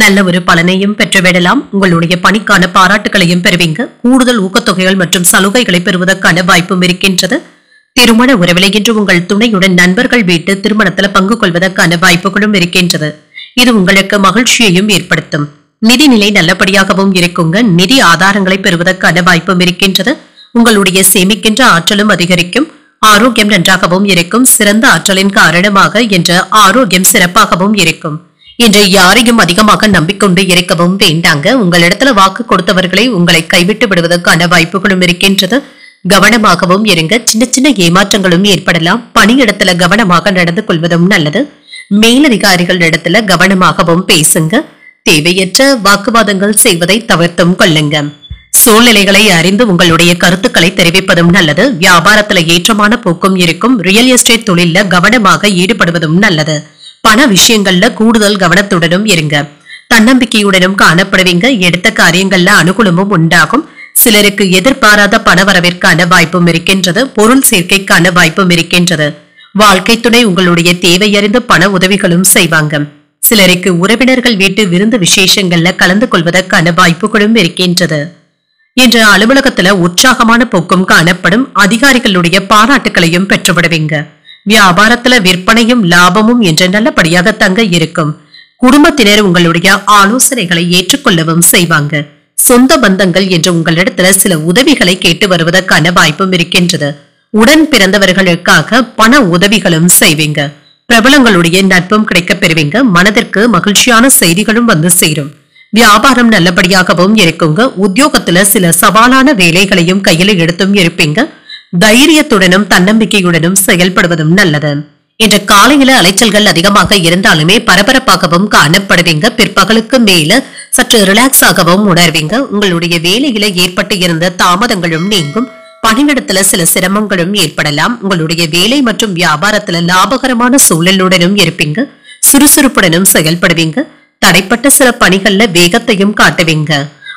நல்ல ஒரு பலனையும் பெற்றுவிடலாம். உங்களுடைய பணிக்கான பாராட்டுகளையும் பெறுவீங்க. கூடுதல் ஊக்கத்தொகைகள் மற்றும் சலுகைகளை பெறுவதற்கான வாய்ப்பும் இருக்கின்றது. திருமண உறவிலை என்று உங்கள் துணையுடன் நண்பர்கள் வீட்டு திருமணத்தில் பங்கு கொள்வதற்கான வாய்ப்புகளும் இருக்கின்றது. இது உங்களுக்கு மகிழ்ச்சியையும் ஏற்படுத்தும். நிதிநிலை நல்லபடியாகவும் இருக்குங்க. நிதி ஆதாரங்களை பெறுவதற்கான வாய்ப்பும் இருக்கின்றது. உங்களுடைய சேமிக்கின்ற ஆற்றலும் அதிகரிக்கும். ஆரோக்கியம் நன்றாகவும் இருக்கும். சிறந்த ஆற்றலின் காரணமாக என்ற ஆரோக்கியம் சிறப்பாகவும் இருக்கும். இன்று யாரையும் அதிகமாக நம்பிக்கொண்டு இருக்கவும் வேண்டாங்க. உங்களிடத்துல வாக்கு கொடுத்தவர்களை உங்களை கைவிட்டு விடுவதற்கான வாய்ப்புகளும் இருக்கின்றது. கவனமாகவும் இருங்க. சின்ன சின்ன ஏமாற்றங்களும் ஏற்படலாம். பணியிடத்துல கவனமாக நடந்து கொள்வதும் நல்லது. மேலதிகாரிகள் இடத்துல கவனமாகவும் பேசுங்க. தேவையற்ற வாக்குவாதங்கள் செய்வதை தவிர்த்தும் கொள்ளுங்க. சூழ்நிலைகளை அறிந்து உங்களுடைய கருத்துக்களை தெரிவிப்பதும் நல்லது. வியாபாரத்துல ஏற்றமான போக்கும் இருக்கும். ரியல் எஸ்டேட் தொழில கவனமாக ஈடுபடுவதும் நல்லது. பண விஷயங்கள்ல கூடுதல் கவனத்துடனும் இருங்க. தன்னம்பிக்கையுடனும் காணப்படுவீங்க. எடுத்த காரியங்கள்ல அனுகூலமும் உண்டாகும். சிலருக்கு எதிர்பாராத பணவரவிற்கான வாய்ப்பும் இருக்கின்றது. பொருள் சேர்க்கைக்கான வாய்ப்பும் இருக்கின்றது. வாழ்க்கை துணை உங்களுடைய தேவையறிந்து பண உதவிகளும் செய்வாங்க. சிலருக்கு உறவினர்கள் வீட்டு விருந்து விசேஷங்கள்ல கலந்து கொள்வதற்கான வாய்ப்புகளும் இருக்கின்றது. இன்று அலுவலகத்துல உற்சாகமான போக்கும் காணப்படும். அதிகாரிகளுடைய பாராட்டுகளையும் பெற்றுவிடுவீங்க. வியாபாரத்துல விற்பனையும் லாபமும் என்று நல்லபடியாக தங்க இருக்கும். குடும்பத்தினர் உங்களுடைய ஆலோசனைகளை ஏற்றுக்கொள்ளவும் செய்வாங்க. சொந்த பந்தங்கள் என்று உங்களிடத்துல சில உதவிகளை கேட்டு வருவதற்கான வாய்ப்பும் இருக்கின்றது. உடன் பிறந்தவர்களுக்காக பண உதவிகளும் செய்வீங்க. பிரபலங்களுடைய நட்பும் கிடைக்கப் பெறுவீங்க. மனதிற்கு மகிழ்ச்சியான செய்திகளும் வந்து சேரும். வியாபாரம் நல்லபடியாகவும் இருக்குங்க. உத்தியோகத்துல சில சவாலான வேலைகளையும் கையில எடுத்தும் இருப்பீங்க. தைரியத்துடனும் தன்னம்பிக்கையுடனும் செயல்படுவதும் நல்லது. இன்று காலையில அலைச்சல்கள் அதிகமாக இருந்தாலுமே பரபரப்பாகவும் காணப்படுவீங்க. பிற்பகலுக்கு மேல சற்று ரிலாக்ஸ் ஆகவும் உணர்வீங்க. உங்களுடைய வேலையில ஏற்பட்டு இருந்த தாமதங்களும் நீங்கும். பணியிடத்துல சில சிரமங்களும் ஏற்படலாம். உங்களுடைய வேலை மற்றும் வியாபாரத்துல லாபகரமான சூழலுடனும் இருப்பீங்க. சுறுசுறுப்புடனும் செயல்படுவீங்க. தடைப்பட்ட சில பணிகள்ல வேகத்தையும் காட்டுவீங்க.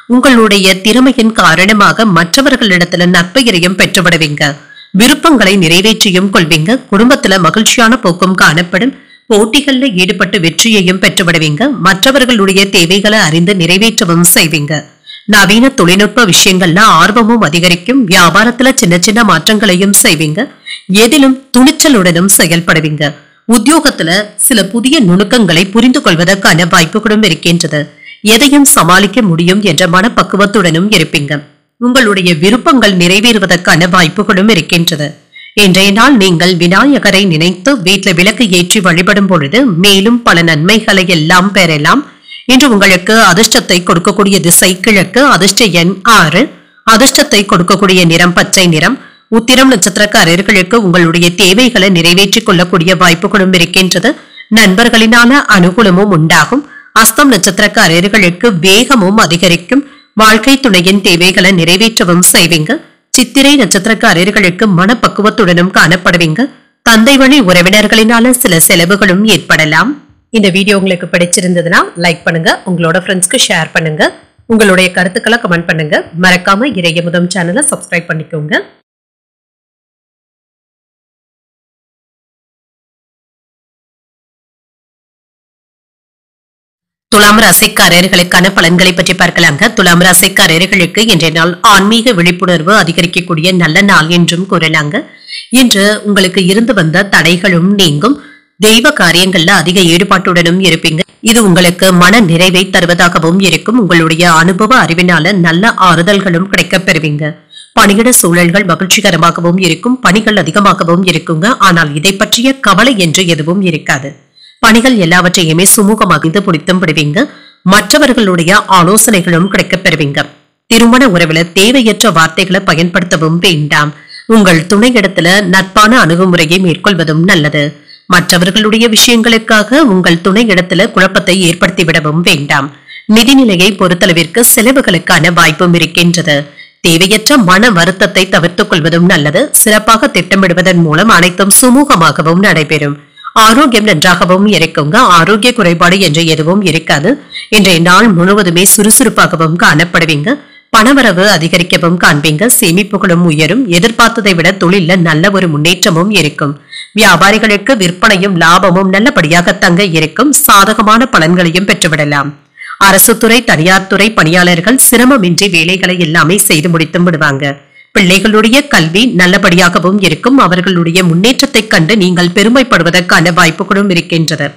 உங்களுடைய திறமையின் காரணமாக மற்றவர்களிடத்துல நற்பெயரையும் பெற்றுவிடுவீங்க. விருப்பங்களை நிறைவேற்றியும் கொள்வீங்க. குடும்பத்துல மகிழ்ச்சியான போக்கும் காணப்படும். போட்டிகள்ல ஈடுபட்டு வெற்றியையும் பெற்றுவிடுவீங்க. மற்றவர்களுடைய தேவைகளை அறிந்து நிறைவேற்றவும் செய்வீங்க. நவீன தொழில்நுட்ப விஷயங்கள்ல ஆர்வமும் அதிகரிக்கும். வியாபாரத்துல சின்ன சின்ன மாற்றங்களையும் செய்வீங்க. எதிலும் துணிச்சலுடனும் செயல்படுவீங்க. உத்தியோகத்துல சில புதிய நுணுக்கங்களை புரிந்து கொள்வதற்கான வாய்ப்புகளும் இருக்கின்றது. எதையும் சமாளிக்க முடியும் என்ற மனப்பக்குவத்துடனும் இருப்பீங்க. உங்களுடைய விருப்பங்கள் நிறைவேறுவதற்கான வாய்ப்புகளும் இருக்கின்றது. இன்றைய நாள் நீங்கள் விநாயகரை நினைத்து வீட்டில் விளக்கு ஏற்றி வழிபடும் பொழுது மேலும் பல நன்மைகளை எல்லாம் பெறலாம். இன்று உங்களுக்கு அதிர்ஷ்டத்தை கொடுக்கக்கூடிய திசை கிழக்கு. அதிர்ஷ்ட எண் 6. அதிர்ஷ்டத்தை கொடுக்கக்கூடிய நிறம் பச்சை நிறம். உத்திரம் நட்சத்திரக்காரர்களுக்கு உங்களுடைய தேவைகளை நிறைவேற்றிக் கொள்ளக்கூடிய வாய்ப்புகளும் இருக்கின்றது. நண்பர்களினால அனுகூலமும் உண்டாகும். அஸ்தம் நட்சத்திரக்காரர்களுக்கு வேகமும் அதிகரிக்கும். வாழ்க்கை துணையின் தேவைகளை நிறைவேற்றவும் செய்வீங்க. சித்திரை நட்சத்திரக்காரர்களுக்கு மனப்பக்குவத்துடனும் காணப்படுவீங்க. தந்தை வழி உறவினர்களினால சில செலவுகளும் ஏற்படலாம். இந்த வீடியோ உங்களுக்கு பிடிச்சிருந்ததுன்னா லைக் பண்ணுங்க. உங்களோட ஃப்ரெண்ட்ஸ்க்கு ஷேர் பண்ணுங்க. உங்களுடைய கருத்துக்களை கமெண்ட் பண்ணுங்க. மறக்காம இறையமுதம் சேனலை சப்ஸ்கிரைப் பண்ணிக்கோங்க. துலாம் ராசிக்காரர்களுக்கான பலன்களை பற்றி பார்க்கலாங்க. துலாம் ராசிக்காரர்களுக்கு இன்றைய நாள் ஆன்மீக விழிப்புணர்வு அதிகரிக்கக்கூடிய நல்ல நாள் என்றும் கூறலாங்க. இன்று உங்களுக்கு இருந்து வந்த தடைகளும் நீங்கும். தெய்வ காரியங்கள்ல அதிக ஈடுபாட்டுடனும் இருப்பீங்க. இது உங்களுக்கு மன நிறைவை தருவதாகவும் இருக்கும். உங்களுடைய அனுபவ அறிவினால நல்ல ஆறுதல்களும் கிடைக்கப் பெறுவீங்க. பணியிட சூழல்கள் மகிழ்ச்சிகரமாகவும் இருக்கும். பணிகள் அதிகமாகவும் இருக்குங்க. ஆனால் இதை பற்றிய கவலை என்று எதுவும் இருக்காது. பணிகள் எல்லாவற்றையுமே சுமூகமாக பிடித்தும் விடுவீங்க. மற்றவர்களுடைய ஆலோசனைகளும் கிடைக்கப் பெறுவீங்க. திருமண உறவுல தேவையற்ற வார்த்தைகளை பயன்படுத்தவும் வேண்டாம். உங்கள் துணையிடத்துல நட்பான அணுகுமுறையை மேற்கொள்வதும் நல்லது. மற்றவர்களுடைய விஷயங்களுக்காக உங்கள் துணையிடத்துல குழப்பத்தை ஏற்படுத்திவிடவும் வேண்டாம். நிதிநிலையை பொறுத்தளவிற்கு செலவுகளுக்கான வாய்ப்பும் இருக்கின்றது. தேவையற்ற மன வருத்தத்தை தவிர்த்துக் கொள்வதும் நல்லது. சிறப்பாக திட்டமிடுவதன் மூலம் அனைத்தும் சுமூகமாகவும் நடைபெறும். ஆரோக்கியம் நன்றாகவும் இருக்குங்க. ஆரோக்கிய குறைபாடு என்று எதுவும் இருக்காது. இன்றைய நாள் முழுவதுமே சுறுசுறுப்பாகவும் காணப்படுவீங்க. பணவரவு அதிகரிக்கவும் காண்பீங்க. சேமிப்புகளும் உயரும். எதிர்பார்த்ததை விட தொழில நல்ல ஒரு முன்னேற்றமும் இருக்கும். வியாபாரிகளுக்கு விற்பனையும் லாபமும் நல்லபடியாக தங்க இருக்கும். சாதகமான பலன்களையும் பெற்றுவிடலாம். அரசு துறை தனியார் துறை பணியாளர்கள் சிரமமின்றி வேலைகளை எல்லாமே செய்து முடித்து விடுவாங்க. பிள்ளைகளுடைய கல்வி நல்லபடியாகவும் இருக்கும். அவர்களுடைய முன்னேற்றத்தை கண்டு நீங்கள் பெருமைப்படுவதற்கான வாய்ப்புகளும் இருக்கின்றது.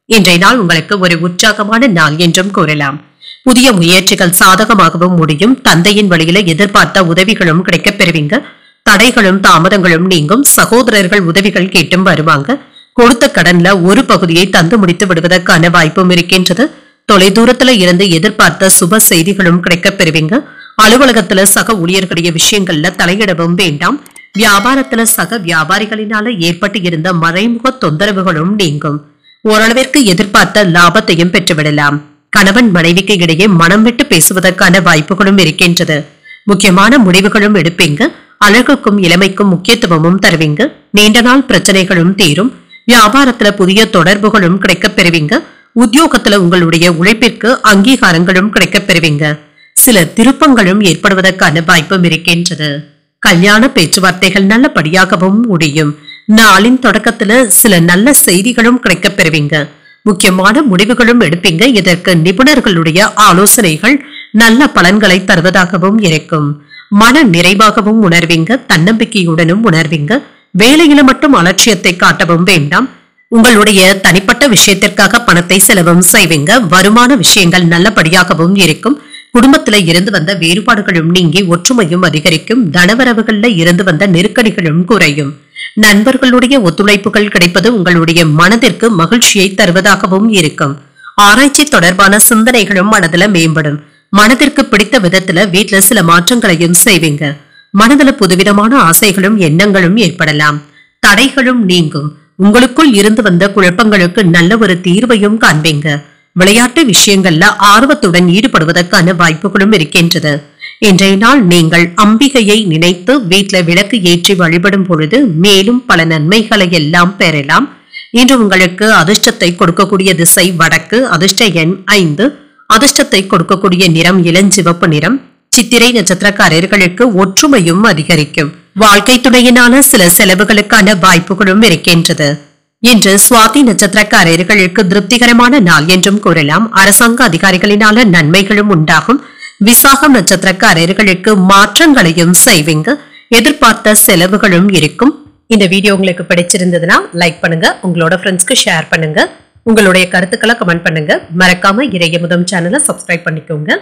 இன்றைய நாள் உங்களுக்கு ஒரு உற்சாகமான நாள் என்றும் கூறலாம். புதிய முயற்சிகள் சாதகமாகவும் முடியும். தந்தையின் வழியில எதிர்பார்த்த உதவிகளும் கிடைக்கப் பெறுவீங்க. தடைகளும் தாமதங்களும் நீங்கும். சகோதரர்கள் உதவிகள் கேட்டும் வருவாங்க. கொடுத்த கடன்ல ஒரு பகுதியை தந்து முடித்து விடுவதற்கான வாய்ப்பும் இருக்கின்றது. தொலைதூரத்துல இருந்து எதிர்பார்த்த சுப செய்திகளும் கிடைக்கப் பெறுவீங்க. அலுவலகத்துல சக ஊழியர்களுடைய விஷயங்கள்ல தலையிடவும் வேண்டாம். வியாபாரத்துல சக வியாபாரிகளினால ஏற்பட்டு இருந்த மறைமுக தொந்தரவுகளும் நீங்கும். ஓரளவிற்கு எதிர்பார்த்த லாபத்தையும் பெற்றுவிடலாம். கணவன் மனைவிக்கு இடையே மனம் விட்டு பேசுவதற்கான வாய்ப்புகளும் இருக்கின்றது. முக்கியமான முடிவுகளும் எடுப்பீங்க. அழகுக்கும் இளமைக்கும் முக்கியத்துவமும் தருவீங்க. நீண்ட நாள் பிரச்சனைகளும் தீரும். வியாபாரத்துல புதிய தொடர்புகளும் கிடைக்கப் பெறுவீங்க. உத்தியோகத்துல உங்களுடைய உழைப்பிற்கு அங்கீகாரங்களும் கிடைக்கப் பெறுவீங்க. சில திருப்பங்களும் ஏற்படுவதற்கான வாய்ப்பும் இருக்கின்றது. கல்யாண பேச்சுவார்த்தைகள் நல்லபடியாகவும் முடியும். நாளின் தொடக்கத்துல சில நல்ல செய்திகளும் கிடைக்கப் பெறுவீங்க. முக்கியமான முடிவுகளும் எடுப்பீங்க. இதற்கு நிபுணர்களுடைய ஆலோசனைகள் நல்ல பலன்களை தருவதாகவும் இருக்கும். மன நிறைவாகவும் உணர்வீங்க. தன்னம்பிக்கையுடனும் உணர்வீங்க. வேலையில மட்டும் அலட்சியத்தை காட்டவும் வேண்டாம். உங்களுடைய தனிப்பட்ட விஷயத்திற்காக பணத்தை செலவும் செய்வீங்க. வருமான விஷயங்கள் நல்லபடியாகவும் இருக்கும். குடும்பத்துல இருந்து வந்த வேறுபாடுகளும் நீங்கி ஒற்றுமையும் அதிகரிக்கும். தனவரவுகள்ல இருந்து வந்த நெருக்கடிகளும் குறையும். நண்பர்களுடைய ஒத்துழைப்புகள் கிடைப்பது உங்களுடைய மனதிற்கு மகிழ்ச்சியை தருவதாகவும் இருக்கும். ஆராய்ச்சி தொடர்பான சிந்தனைகளும் மனதுல மேம்படும். மனதிற்கு பிடித்த விதத்துல வீட்டுல சில மாற்றங்களையும் செய்வீங்க. மனதுல புதுவிதமான ஆசைகளும் எண்ணங்களும் ஏற்படலாம். தடைகளும் நீங்கும். உங்களுக்குள் இருந்து வந்த குழப்பங்களுக்கு நல்ல ஒரு தீர்வையும் காண்பீங்க. விளையாட்டு விஷயங்கள்ல ஆர்வத்துடன் ஈடுபடுவதற்கான வாய்ப்புகளும் இருக்கின்றது. இன்றைய நாள் நீங்கள் அம்பிகையை நினைத்து வீட்டுல விளக்கு ஏற்றி வழிபடும் பொழுது மேலும் பல நன்மைகளை எல்லாம் பெறலாம். இன்று உங்களுக்கு அதிர்ஷ்டத்தை கொடுக்கக்கூடிய திசை வடக்கு. அதிர்ஷ்ட எண் 5. அதிர்ஷ்டத்தை கொடுக்கக்கூடிய நிறம் இளஞ்சிவப்பு நிறம். சித்திரை நட்சத்திரக்காரர்களுக்கு ஒற்றுமையும் அதிகரிக்கும். வாழ்க்கை துணையினால சில செலவுகளுக்கான வாய்ப்புகளும் இருக்கின்றது. இன்று சுவாதி நட்சத்திரக்காரர்களுக்கு திருப்திகரமான நாள் என்றும் கூறலாம். அரசாங்க அதிகாரிகளினால நன்மைகளும் உண்டாகும். விசாகம் நட்சத்திரக்காரர்களுக்கு மாற்றங்களையும் செய்வீங்க. எதிர்பார்த்த செலவுகளும் இருக்கும். இந்த வீடியோ உங்களுக்கு பிடிச்சிருந்ததுன்னா லைக் பண்ணுங்க, உங்களோட ஃப்ரெண்ட்ஸ்க்கு ஷேர் பண்ணுங்க, உங்களுடைய கருத்துக்களை கமெண்ட் பண்ணுங்க. மறக்காம இறையமுதம் சேனலை சப்ஸ்கிரைப் பண்ணிக்கோங்க.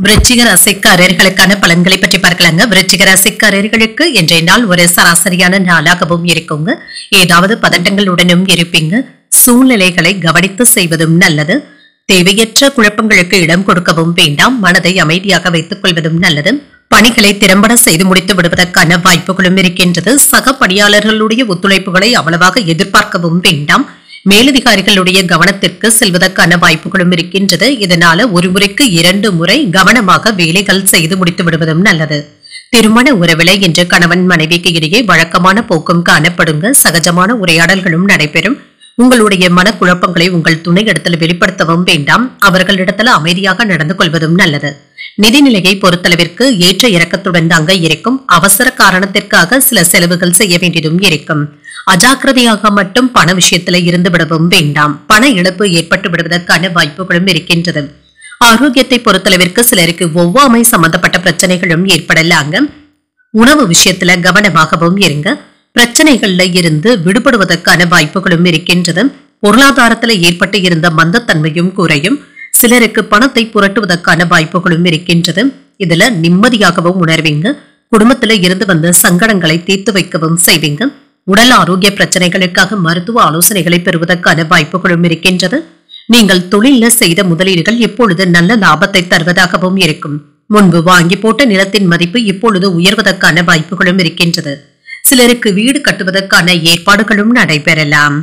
விருச்சிக ராசிக்காரர்களுக்கான பலன்களை பற்றி பார்க்கலாங்க. விருச்சிக ராசிக்காரர்களுக்கு இன்றைய நாள் ஒரு சராசரியான நாளாகவும் இருக்குங்க. ஏதாவது பதட்டங்களுடனும் இருப்பீங்க. சூழ்நிலைகளை கவனித்து செய்வதும் நல்லது. தேவையற்ற குழப்பங்களுக்கு இடம் கொடுக்கவும் வேண்டாம். மனதை அமைதியாக வைத்துக் கொள்வதும் நல்லது. பணிகளை திறம்பட செய்து முடித்து விடுவதற்கான வாய்ப்புகளும் இருக்கின்றது. சக பணியாளர்களுடைய ஒத்துழைப்புகளை அவ்வளவாக எதிர்பார்க்கவும் வேண்டாம். மேலதிகாரிகளுடைய கவனத்திற்கு செல்வதற்கான வாய்ப்புகளும் இருக்கின்றது. இதனால ஒரு முறைக்கு 2 முறை கவனமாக வேலைகள் செய்து முடித்து விடுவதும் நல்லது. திருமண உறவிலை இன்று கணவன் மனைவிக்கு இடையே வழக்கமான போக்கும் காணப்படுங்க. சகஜமான உரையாடல்களும் நடைபெறும். உங்களுடைய மனக்குழப்பங்களை உங்கள் துணை இடத்துல வெளிப்படுத்தவும் வேண்டாம். அவர்களிடத்துல அமைதியாக நடந்து கொள்வதும் நல்லது. நிதிநிலையை பொறுத்தளவிற்கு ஏற்ற இறக்கத்துடன் தாங்க இருக்கும். அவசர காரணத்திற்காக சில செலவுகள் செய்ய வேண்டியதும் இருக்கும். அஜாக்கிரதையாக மட்டும் பண விஷயத்துல இருந்து விடவும் வேண்டாம். பண இழப்பு ஏற்பட்டு விடுவதற்கான வாய்ப்புகளும் இருக்கின்றது. ஆரோக்கியத்தை பொறுத்தளவிற்கு சிலருக்கு ஒவ்வாமை சம்பந்தப்பட்ட பிரச்சனைகளும் ஏற்படலாங்க. உணவு விஷயத்துல கவனமாகவும் இருங்க. பிரச்சனைகள்ல இருந்து விடுபடுவதற்கான வாய்ப்புகளும் இருக்கின்றது. பொருளாதாரத்துல ஏற்பட்டு இருந்த மந்தத்தன்மையும் குறையும். சிலருக்கு பணத்தை புரட்டுவதற்கான வாய்ப்புகளும் இருக்கின்றது. இதுல நிம்மதியாகவும் உணர்வீங்க. குடும்பத்துல இருந்து வந்த சங்கடங்களை தீர்த்து வைக்கவும் செய்வீங்க. உடல் ஆரோக்கிய பிரச்சனைகளுக்காக மருத்துவ ஆலோசனைகளை பெறுவதற்கான வாய்ப்புகளும் இருக்கின்றது. நீங்கள் தொழில செய்த முதலீடுகள் இப்பொழுது நல்ல லாபத்தை தருவதாகவும் இருக்கும். முன்பு வாங்கி போட்ட நிலத்தின் மதிப்பு இப்பொழுது உயர்வதற்கான வாய்ப்புகளும் இருக்கின்றது. சிலருக்கு வீடு கட்டுவதற்கான ஏற்பாடுகளும் நடைபெறலாம்.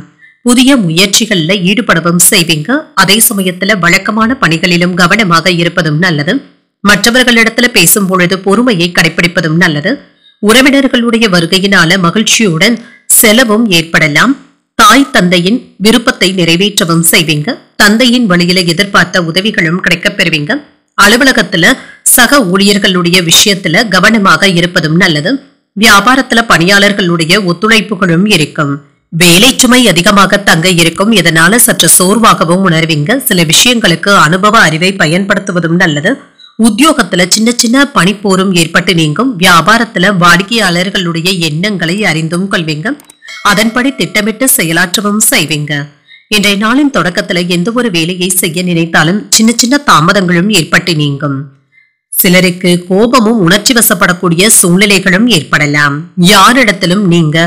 புதிய முயற்சிகள்ல ஈடுபடவும் செய்வீங்க. அதே சமயத்துல வழக்கமான பணிகளிலும் கவனமாக இருப்பதும் நல்லது. மற்றவர்களிடத்துல பேசும் பொழுது பொறுமையை கடைபிடிப்பதும் நல்லது. உறவினர்களுடைய வருகையினால மகிழ்ச்சியுடன் செலவும் ஏற்படலாம். தாய் தந்தையின் விருப்பத்தை நிறைவேற்றவும் செய்வீங்க. தந்தையின் வழியில எதிர்பார்த்த உதவிகளும் கிடைக்கப் பெறுவீங்க. அலுவலகத்துல சக ஊழியர்களுடைய விஷயத்துல கவனமாக இருப்பதும் நல்லது. வியாபாரத்துல பணியாளர்களுடைய ஒத்துழைப்புகளும் இருக்கும். வேலை சுமை அதிகமாக தங்க இருக்கும். இதனால சற்று சோர்வாகவும் உணர்வீங்க. சில விஷயங்களுக்கு அனுபவ அறிவை பயன்படுத்துவதும் நல்லது. உத்தியோகத்துல சின்ன சின்ன பணிப்போரும் ஏற்பட்டு நீங்கும். வியாபாரத்துல வாடிக்கையாளர்களுடைய எண்ணங்களை அறிந்தும் கொள்வீங்க. அதன்படி திட்டமிட்டு செயலாற்றவும் செய்வீங்க. இன்றைய நாளின் தொடக்கத்துல எந்த ஒரு வேலையை செய்ய நினைத்தாலும் சின்ன சின்ன தாமதங்களும் ஏற்பட்டு நீங்கும். சிலருக்கு கோபமும் உணர்ச்சி வசப்படக்கூடிய சூழ்நிலைகளும் ஏற்படலாம். யாரிடத்திலும் நீங்க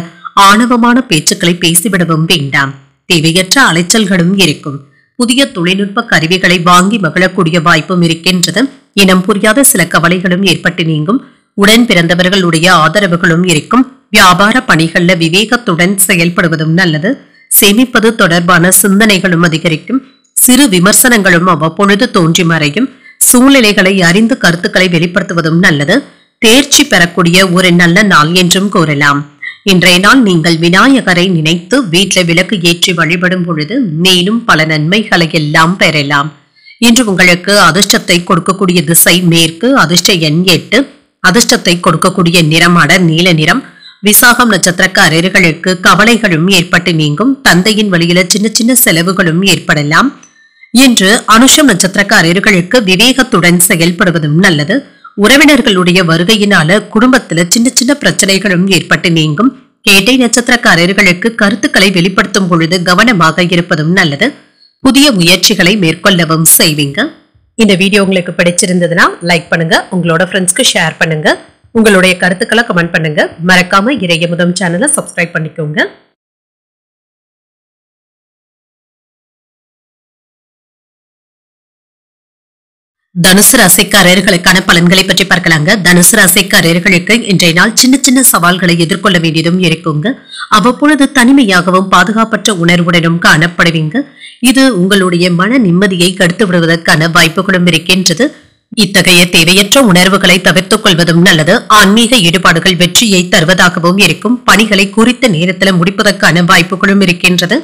ஆணவமான பேச்சுக்களை பேசிவிடவும் வேண்டாம். தேவையற்ற அலைச்சல்களும் இருக்கும். புதிய தொழில்நுட்ப கருவிகளை வாங்கி மகிழக்கூடிய வாய்ப்பும் இருக்கின்றது. இனம் புரியாத சில கவலைகளும் ஏற்பட்டு நீங்கும். உடன் பிறந்தவர்களுடைய ஆதரவுகளும் இருக்கும். வியாபார பணிகள்ல விவேகத்துடன் செயல்படுவதும் நல்லது. சேமிப்பது தொடர்பான சிந்தனைகளும் அதிகரிக்கும். சிறு விமர்சனங்களும் அவ்வப்பொழுது தோன்றி மறையும். சூழ்நிலைகளை அறிந்து கருத்துக்களை வெளிப்படுத்துவதும் நல்லது. தேர்ச்சி பெறக்கூடிய ஒரு நல்ல நாள் என்றும் கூறலாம். இன்றைய நாள் நீங்கள் விநாயகரை நினைத்து வீட்டில் விளக்கு ஏற்றி வழிபடும் பொழுது மேலும் பல நன்மைகளை எல்லாம் பெறலாம். இன்று உங்களுக்கு அதிர்ஷ்டத்தை கொடுக்கக்கூடிய திசை மேற்கு. அதிர்ஷ்ட எண் 8. அதிர்ஷ்டத்தை கொடுக்கக்கூடிய நிறம் அடர் நீல நிறம். விசாகம் நட்சத்திரக்காரர்களுக்கு கவலைகளும் ஏற்பட்டு நீங்கும். தந்தையின் வழியில சின்ன சின்ன செலவுகளும் ஏற்படலாம். இன்று அனுஷம் நட்சத்திரக்காரர்களுக்கு விவேகத்துடன் செயல்படுவதும் நல்லது. உறவினர்களுடைய வருகையினால குடும்பத்துல சின்ன சின்ன பிரச்சனைகளும் ஏற்பட்டு நீங்கும். கேட்டை நட்சத்திரக்காரர்களுக்கு கருத்துக்களை வெளிப்படுத்தும் பொழுது கவனமாக இருப்பதும் நல்லது. புதிய முயற்சிகளை மேற்கொள்ளவும் செய்வீங்க. இந்த வீடியோ உங்களுக்கு பிடிச்சிருந்ததுன்னா லைக் பண்ணுங்க, உங்களோட ஃப்ரெண்ட்ஸ்க்கு ஷேர் பண்ணுங்க, உங்களுடைய கருத்துக்களை கமெண்ட் பண்ணுங்க. மறக்காம இறையமுதம் சேனலை சப்ஸ்கிரைப் பண்ணிக்கோங்க. தனுசு ராசிக்காரர்களுக்கான பலன்களை பற்றி பார்க்கலாங்க. தனுசு ராசிக்காரர்களுக்கு இன்றைய நாள் சின்ன சின்ன சவால்களை எதிர்கொள்ள வேண்டியதும் இருக்குங்க. அவ்வப்பொழுது தனிமையாகவும் பாதுகாப்பற்ற உணர்வுடனும் காணப்படுவீங்க. இது உங்களுடைய மன நிம்மதியை கெடுத்து விடுவதற்கான வாய்ப்புகளும் இருக்கின்றது. இத்தகைய தேவையற்ற உணர்வுகளை தவிர்த்துக் கொள்வதும் நல்லது. ஆன்மீக ஈடுபாடுகள் வெற்றியை தருவதாகவும் இருக்கும். பணிகளை குறித்த நேரத்தில் முடிப்பதற்கான வாய்ப்புகளும் இருக்கின்றது.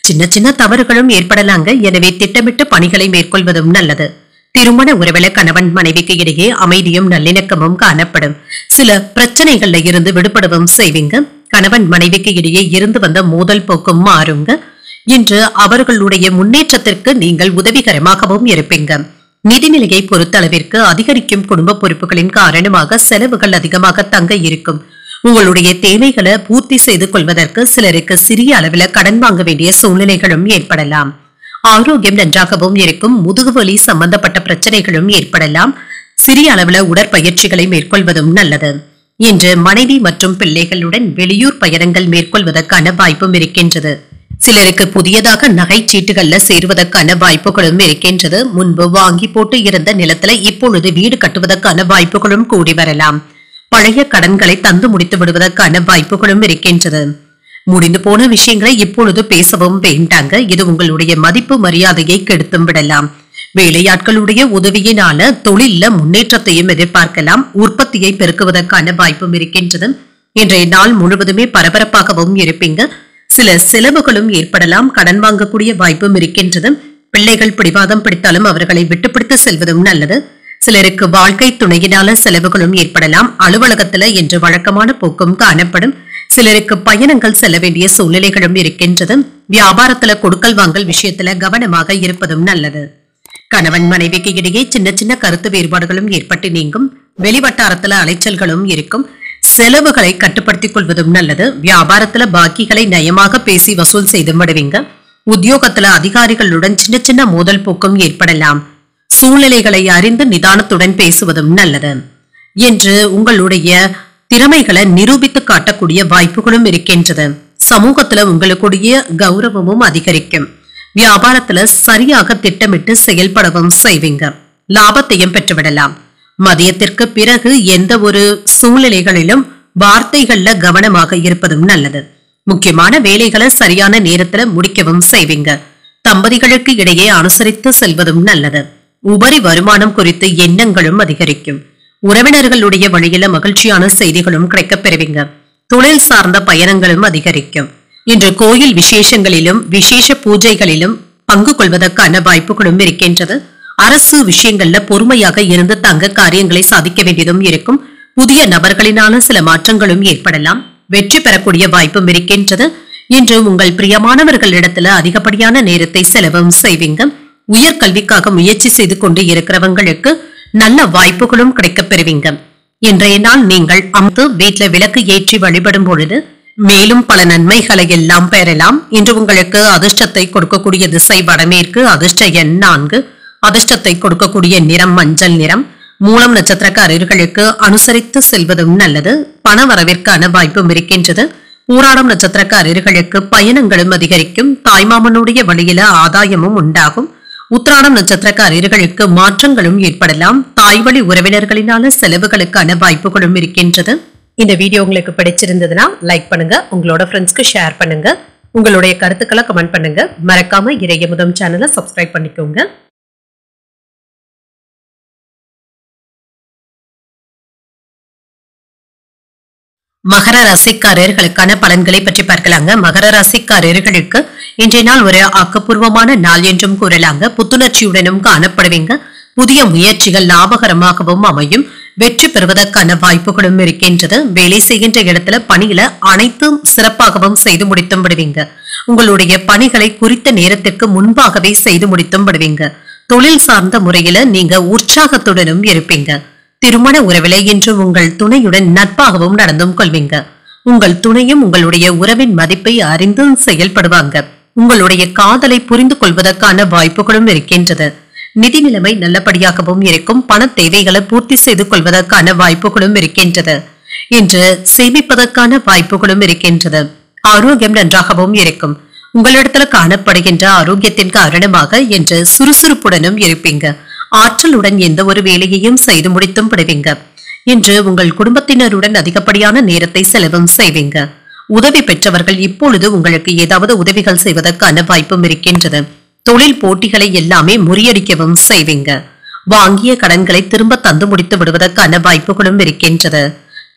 சின்ன சின்ன தவறுகளும் ஏற்படலாங்க. எனவே திட்டமிட்டு பணிகளை மேற்கொள்வதும் நல்லது. திருமண உறவுல கணவன் மனைவிக்கு இடையே அமைதியும் நல்லிணக்கமும் காணப்படும். சில பிரச்சனைகள்ல இருந்து விடுபடவும் செய்வீங்க. கணவன் மனைவிக்கு இடையே இருந்து வந்த மோதல் போக்கும் மாறுங்க. இன்று அவர்களுடைய முன்னேற்றத்திற்கு நீங்கள் உதவிகரமாகவும் இருப்பீங்க. நிதிநிலையை பொறுத்தளவிற்கு அதிகரிக்கும் குடும்ப பொறுப்புகளின் காரணமாக செலவுகள் அதிகமாக தங்க இருக்கும். உங்களுடைய தேவைகளை பூர்த்தி செய்து கொள்வதற்கு சிலருக்கு சிறிய அளவில் கடன் வாங்க வேண்டிய சூழ்நிலைகளும் ஏற்படலாம். ஆரோக்கியம் நன்றாகவும் இருக்கும். முதுகுவலி சம்பந்தப்பட்ட பிரச்சனைகளும் ஏற்படலாம். சிறிய அளவில் உடற்பயிற்சிகளை மேற்கொள்வதும் நல்லது. இன்று மனைவி மற்றும் பிள்ளைகளுடன் வெளியூர் பயணங்கள் மேற்கொள்வதற்கான வாய்ப்பும் இருக்கின்றது. சிலருக்கு புதியதாக நகைச்சீட்டுகள்ல சேருவதற்கான வாய்ப்புகளும் இருக்கின்றது. முன்பு வாங்கி போட்டு இருந்த நிலத்துல இப்பொழுது வீடு கட்டுவதற்கான வாய்ப்புகளும் கூடி வரலாம். பழைய கடன்களை தந்து முடித்து விடுவதற்கான வாய்ப்புகளும் இருக்கின்றது. முடிந்து போன விஷயங்களை இப்பொழுது பேசவும் வேண்டாங்க. இது உங்களுடைய மதிப்பு மரியாதையை கெடுத்தும் விடலாம். வேலையாட்களுடைய உதவியினால தொழில முன்னேற்றத்தையும் எதிர்பார்க்கலாம். உற்பத்தியை பெருக்குவதற்கான வாய்ப்பும் இருக்கின்றது. இன்றைய நாள் முழுவதுமே பரபரப்பாகவும் இருப்பீங்க. சில செலவுகளும் ஏற்படலாம். கடன் வாங்கக்கூடிய வாய்ப்பும் இருக்கின்றது. பிள்ளைகள் பிடிவாதம் பிடித்தாலும் அவர்களை விட்டுப்பிடித்து செல்வதும் நல்லது. சிலருக்கு வாழ்க்கை துணையினால செலவுகளும் ஏற்படலாம். அலுவலகத்துல இன்று வழக்கமான போக்கும் காணப்படும். சிலருக்கு பயணங்கள் செல்ல வேண்டிய சூழ்நிலைகளும் இருக்கின்றது. வியாபாரத்துல கொடுக்கல் வாங்கல் விஷயத்துல கவனமாக இருப்பதும் நல்லது. கணவன் மனைவிக்கு இடையே சின்ன சின்ன கருத்து வேறுபாடுகளும் ஏற்பட்டு நீங்கும். வெளிவட்டாரத்துல அலைச்சல்களும் இருக்கும். செலவுகளை கட்டுப்படுத்திக் கொள்வதும் நல்லது. வியாபாரத்துல பாக்கிகளை நயமாக பேசி வசூல் செய்து விடுவீங்க. உத்தியோகத்துல அதிகாரிகளுடன் சின்ன சின்ன மோதல் போக்கும் ஏற்படலாம். சூழ்நிலைகளை அறிந்து நிதானத்துடன் பேசுவதும் நல்லது. என்று உங்களுடைய திறமைகளை நிரூபித்து காட்டக்கூடிய வாய்ப்புகளும் இருக்கின்றது. சமூகத்துல உங்களுடைய கௌரவமும் அதிகரிக்கும். வியாபாரத்துல சரியாக திட்டமிட்டு செயல்படவும் செய்வீங்க. லாபத்தையும் பெற்றுவிடலாம். மதியத்திற்கு பிறகு எந்த ஒரு சூழ்நிலைகளிலும் வார்த்தைகள்ல கவனமாக இருப்பதும் நல்லது. முக்கியமான வேலைகளை சரியான நேரத்துல முடிக்கவும் செய்வீங்க. தம்பதிகளுக்கு இடையே அனுசரித்து செல்வதும் நல்லது. உபரி வருமானம் குறித்து எண்ணங்களும் அதிகரிக்கும். உறவினர்களுடைய வழியில மகிழ்ச்சியான செய்திகளும் கிடைக்கப் பெறுவீங்க. தொழில் சார்ந்த பயணங்களும் அதிகரிக்கும். இன்று கோயில் விசேஷங்களிலும் விசேஷ பூஜைகளிலும் பங்கு கொள்வதற்கான வாய்ப்புகளும் இருக்கின்றது. அரசு விஷயங்கள்ல பொறுமையாக இருந்து தங்க காரியங்களை சாதிக்க வேண்டியதும் இருக்கும். புதிய நபர்களினால சில மாற்றங்களும் ஏற்படலாம். வெற்றி பெறக்கூடிய வாய்ப்பும் இருக்கின்றது. இன்று உங்கள் பிரியமானவர்களிடத்துல அதிகப்படியான நேரத்தை செலவும் செய்வீங்க. உயர்கல்விக்காக முயற்சி செய்து கொண்டு இருக்கிறவங்களுக்கு நல்ல வாய்ப்புகளும் கிடைக்கப் பெறுவீங்க. இன்றைய நாள் நீங்கள் அமர்ந்து வீட்டுல விளக்கு ஏற்றி வழிபடும் பொழுது மேலும் பல நன்மைகளை எல்லாம் பெறலாம். இன்று உங்களுக்கு அதிர்ஷ்டத்தை கொடுக்கக்கூடிய திசை வடமேற்கு. அதிர்ஷ்ட எண் 4. அதிர்ஷ்டத்தை கொடுக்கக்கூடிய நிறம் மஞ்சள் நிறம். மூலம் நட்சத்திரக்காரர்களுக்கு அனுசரித்து செல்வதும் நல்லது. பண வரவிற்கான வாய்ப்பும் இருக்கின்றது. ஊராடம் நட்சத்திரக்காரர்களுக்கு பயணங்களும் அதிகரிக்கும். தாய்மாமனுடைய வழியில ஆதாயமும் உண்டாகும். உத்திராடம் நட்சத்திரக்காரர்களுக்கு மாற்றங்களும் ஏற்படலாம். தாய்வழி உறவினர்களினால செலவுகளுக்கான வாய்ப்புகளும் இருக்கின்றது. இந்த வீடியோ உங்களுக்கு பிடிச்சிருந்ததுன்னா லைக் பண்ணுங்க. உங்களோட ஃப்ரெண்ட்ஸ்க்கு ஷேர் பண்ணுங்க. உங்களுடைய கருத்துக்களை கமெண்ட் பண்ணுங்க. மறக்காம இறையமுதம் சேனலை சப்ஸ்கிரைப் பண்ணிக்கோங்க. மகர ராசிக்காரர்களுக்கான பலன்களை பற்றி பார்க்கலாங்க. மகர ராசிக்காரர்களுக்கு இன்றைய நாள் ஒரு ஆக்கப்பூர்வமான நாள் என்றும் கூறலாங்க. புத்துணர்ச்சியுடனும் காணப்படுவீங்க. புதிய முயற்சிகள் லாபகரமாகவும் அமையும். வெற்றி பெறுவதற்கான வாய்ப்புகளும் இருக்கின்றது. வேலை செய்கின்ற இடத்துல பணியில அனைத்தும் சிறப்பாகவும் செய்து முடித்தும் விடுவீங்க. உங்களுடைய பணிகளை குறித்த நேரத்திற்கு முன்பாகவே செய்து முடித்தும் விடுவீங்க. தொழில் சார்ந்த முறையில நீங்க உற்சாகத்துடனும் இருப்பீங்க. திருமண உறவில இன்று உங்கள் துணையுடன் நட்பாகவும் நடந்தும் கொள்வீங்க. உங்கள் துணையும் உங்களுடைய உறவின் மதிப்பை அறிந்து செயல்படுவாங்க. உங்களுடைய காதலை புரிந்து கொள்வதற்கான வாய்ப்புகளும் இருக்கின்றது. நிதி நிலைமை நல்லபடியாகவும் இருக்கும். பண தேவைகளை பூர்த்தி செய்து கொள்வதற்கான வாய்ப்புகளும் இருக்கின்றது. இன்று சேமிப்பதற்கான வாய்ப்புகளும் இருக்கின்றது. ஆரோக்கியம் நன்றாகவும் இருக்கும். உங்களிடத்துல காணப்படுகின்ற ஆரோக்கியத்தின் காரணமாக இன்று சுறுசுறுப்புடனும் இருப்பீங்க. ஆற்றலுடன் எந்த ஒரு வேலையையும் செய்து முடித்தும் விடுவீங்க. இன்று உங்கள் குடும்பத்தினருடன் அதிகப்படியான நேரத்தை செலவும் செய்வீங்க. உதவி பெற்றவர்கள் இப்பொழுது உங்களுக்கு ஏதாவது உதவிகள் செய்வதற்கான வாய்ப்பும் இருக்கின்றது. தொழில் போட்டிகளை எல்லாமே முறியடிக்கவும் செய்வீங்க. வாங்கிய கடன்களை திரும்ப தந்து முடித்து விடுவதற்கான வாய்ப்புகளும் இருக்கின்றது.